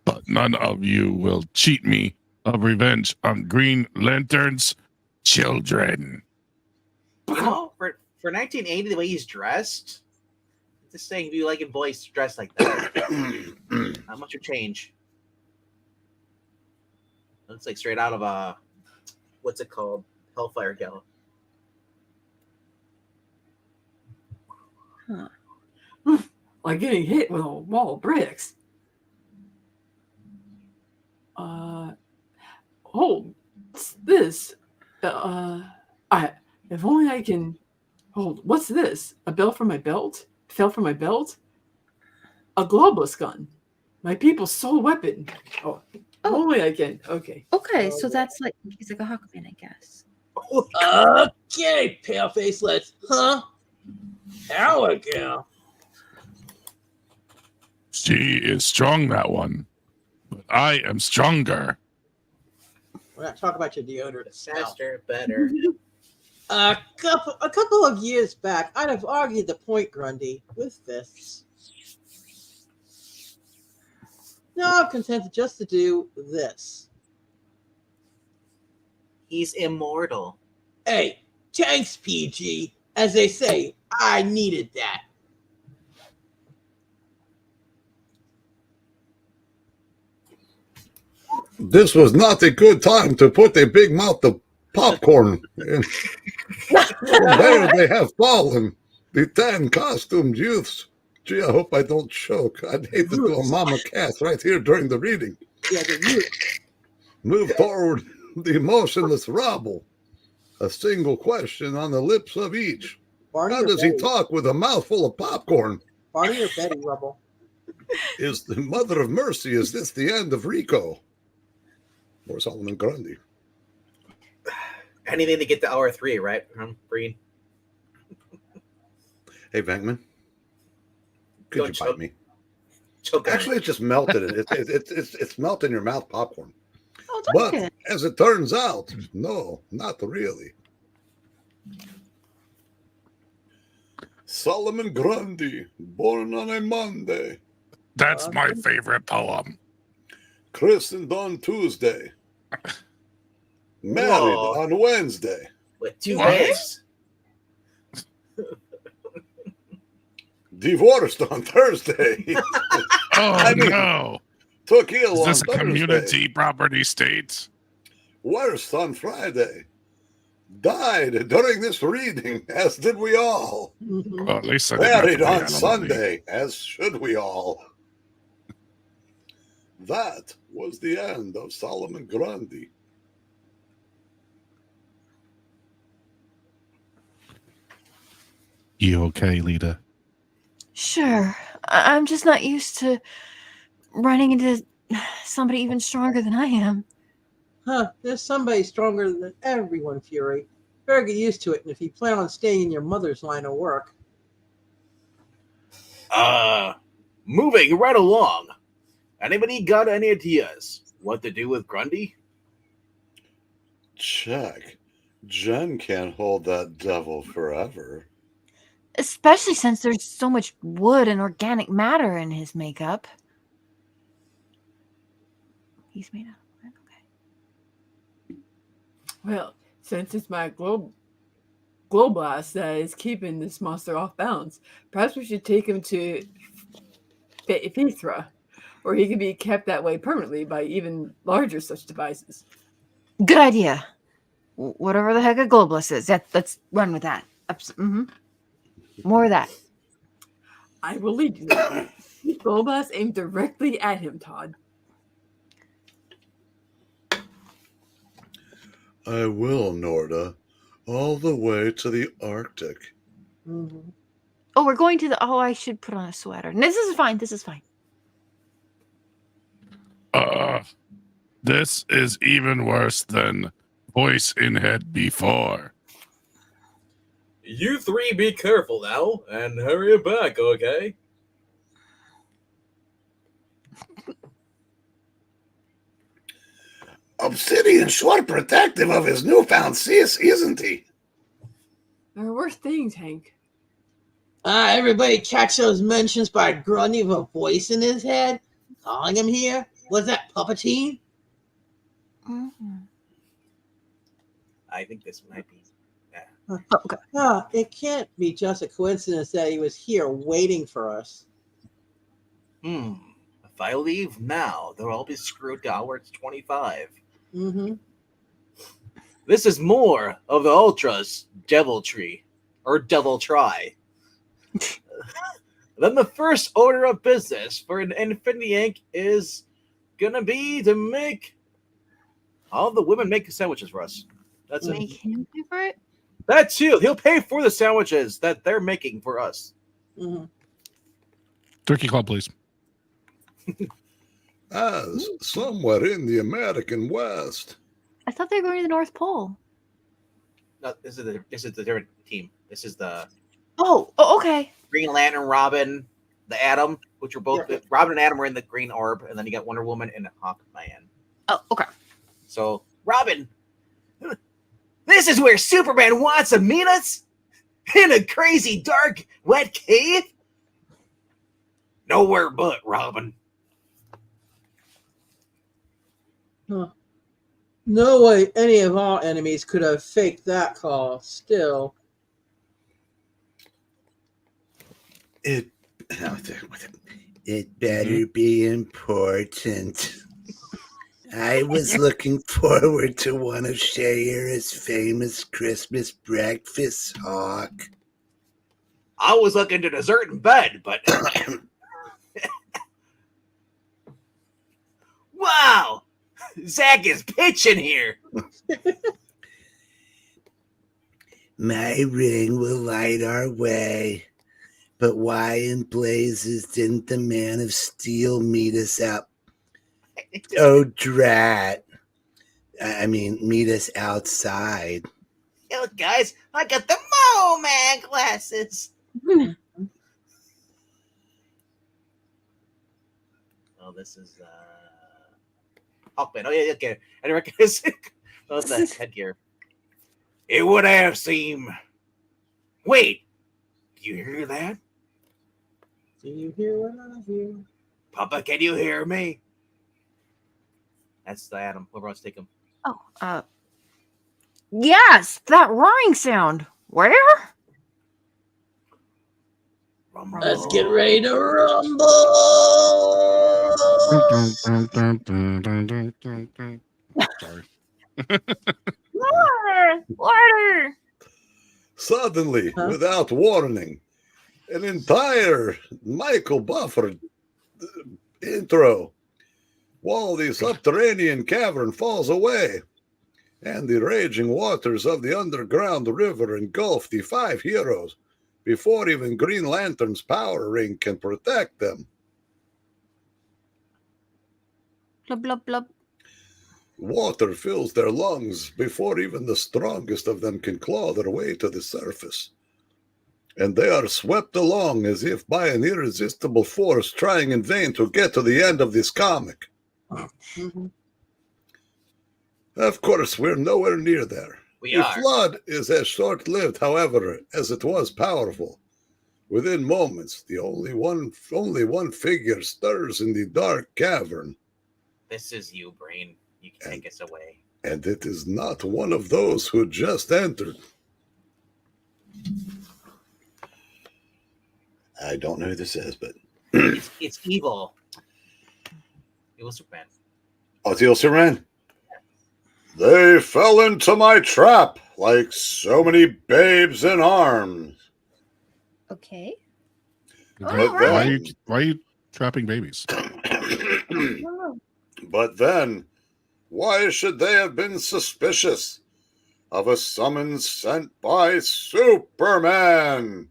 But none of you will cheat me of revenge on Green Lantern's children. You know, for 1980, the way he's dressed, just saying, if you like a boys dressed like that, not much of change. Looks like straight out of what's it called? Hellfire Gala. Like getting hit with a wall of bricks. What's this? If only I can hold. What's this? A bell from my belt? Fell from my belt? A globus gun. My people's sole weapon. Oh, only I can. Okay. Okay, so that's like he's like a Hawkman, I guess. Okay, Paleface, let's, How again? She is strong, that one. But I am stronger. We're not talking about your deodorant. Faster, better. A couple of years back, I'd have argued the point, Grundy, with fists. Now I'm content just to do this. He's immortal. Hey, thanks, PG. As they say, I needed that. This was not a good time to put a big mouth of popcorn in. From there they have fallen, the 10 costumed youths. Gee, I hope I don't choke. I'd hate to do a mama cat right here during the reading. Yeah, the youth. Move forward the motionless rabble. A single question on the lips of each. Barney How or does he Betty? talk with a mouthful of popcorn? Barney or Betty, Rubble? Is the mother of mercy, is this the end of Rico? Or Solomon Grundy? Anything to get to hour 3, right? Breen? Hey, Venkman. Could Don't you choke. bite me? Choke on Actually, it. it just melted. It's melting your mouth popcorn. Oh, But that's good. as it turns out, no, not really. Solomon Grundy, born on a Monday, That's my favorite poem. christened on Tuesday, married Whoa. on Wednesday, With 2 What? days? divorced on Thursday, Oh, I mean, no. took ill Is on this a Thursday, community property state? worse on Friday, died during this reading, as did we all. Mhm. Well, at least I didn't have to Married be on animal-y. Sunday, as should we all. That was the end of Solomon Grundy. You okay, Lita? Sure. I'm just not used to running into somebody even stronger than I am. There's somebody stronger than everyone, Fury. Better get used to it, and if you plan on staying in your mother's line of work. Moving right along. Anybody got any ideas? What to do with Grundy? Check. Jen can't hold that devil forever. Especially since there's so much wood and organic matter in his makeup. He's made out of wood, okay. Well, since it's my Globlast that is keeping this monster off balance, perhaps we should take him to Phaethra, or he can be kept that way permanently by even larger such devices. Good idea. Whatever the heck a globalist is, let's run with that. More of that. I will lead you there. Globlast aimed directly at him, Todd. I will, Norda. All the way to the Arctic. Mhm. Oh, we're going to the. Oh, I should put on a sweater. No, this is fine. This is fine. This is even worse than voice in head before. You three be careful now and hurry back, okay? Obsidian sure protective of his newfound sis, isn't he? There are worse things, Hank. Everybody catch those mentions by Grundy with a voice in his head? Calling him here? Was that Puppeteen? Mhm. I think this might be. Oh, okay. It can't be just a coincidence that he was here waiting for us. If I leave now, they'll all be screwed towards 25. Mm-hmm. This is more of the Ultras deviltry, or devil try. Then the first order of business for an Infinity Inc. is gonna be to make all the women make sandwiches for us. That's it. Make him pay for it. That too. He'll pay for the sandwiches that they're making for us. Mm-hmm. Turkey Club, please. As somewhere in the American West. I thought they were going to the North Pole. No, this is the different team. This is the Oh, okay. Green Lantern, Robin, the Atom, which are both Yeah. Robin and Atom are in the Green Orb, and then you got Wonder Woman and Hawkman. Oh, okay. So Robin, this is where Superman wants to meet us in a crazy, dark, wet cave. Nowhere but Robin. Huh. No way any of our enemies could have faked that call. Still, It better be important. I was looking forward to one of Shayera's famous Christmas breakfasts, Hawk. I was looking to dessert in bed, but wow, Zach is pitching here. My ring will light our way. But why in blazes didn't the Man of Steel meet us up? Oh, drat. I mean, meet us outside. Yo, guys, I got the Mo Man glasses. Oh, this is Hawkman. Oh yeah, okay. I didn't recognize it. Oh, the headgear. It would have seemed. Wait, do you hear that? do you hear what I hear? Papa, can you hear me? That's the Atom. Whoever wants to take him. Oh, yes, that roaring sound. Where? Rumble. Let's get ready to rumble. Sorry. Water. Suddenly, Huh? without warning, an entire Michael Buffer intro while the subterranean cavern falls away and the raging waters of the underground river engulf the 5 heroes before even Green Lantern's power ring can protect them. Blub blub blub. Water fills their lungs before even the strongest of them can claw their way to the surface. And they are swept along as if by an irresistible force trying in vain to get to the end of this comic. Mhm. Of course, we're nowhere near there. We The are. flood is as short-lived, however, as it was powerful. Within moments, the only one figure stirs in the dark cavern, This is you, Brain. You can take us away. and it is not one of those who just entered. I don't know who this is, but It's evil. Evil Superman. oh, Teal Superman. They fell into my trap like so many babes in arms. Okay. But Why are you trapping babies? But then, why should they have been suspicious of a summons sent by Superman,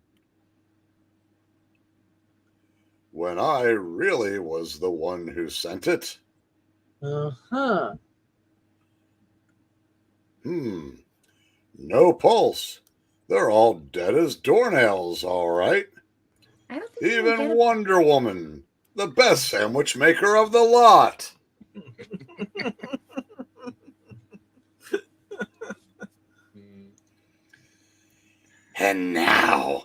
when I really was the one who sent it. Uh-huh. No pulse. They're all dead as doornails, all right. I don't think Even Wonder Woman, the best sandwich maker of the lot. And now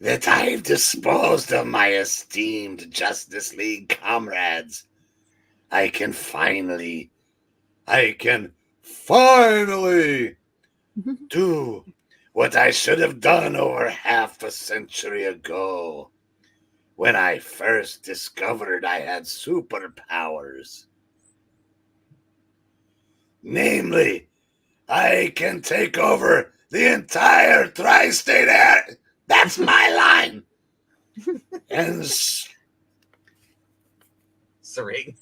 that I've disposed of my esteemed Justice League comrades, I can finally do what I should have done over half a century ago, when I first discovered I had superpowers. Namely, I can take over the entire tri-state area. That's my line. And Sering.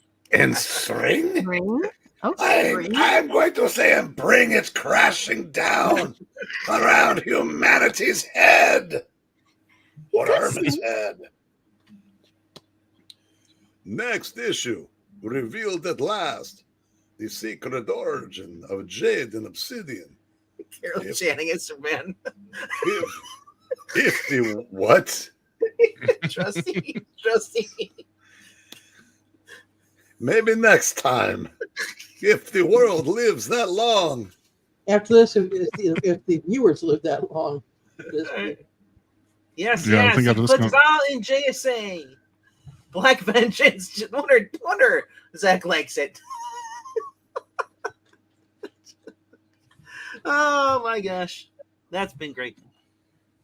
string? Ring? Okay. Ring. I'm going to say and bring it crashing down around humanity's head. Or Herman's head. Next issue, revealed at last, the secret origin of jade and obsidian. Carol Channing is Superman. If the what? Trusty. Maybe next time, if the world lives that long. After this, if the viewers live that long. Yes, Yeah, I yes. think He I just puts got- it all in JSA. Black Vengeance. Wonder Zach likes it. Oh my gosh. That's been great.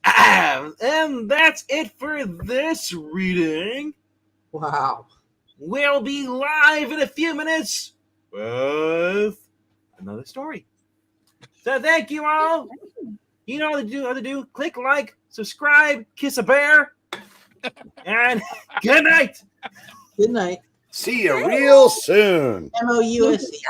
And that's it for this reading. Wow. We'll be live in a few minutes with another story. So thank you all. You know what to do. Click like, subscribe, kiss a bear, and good night. Good night. See you real soon. MOUSE.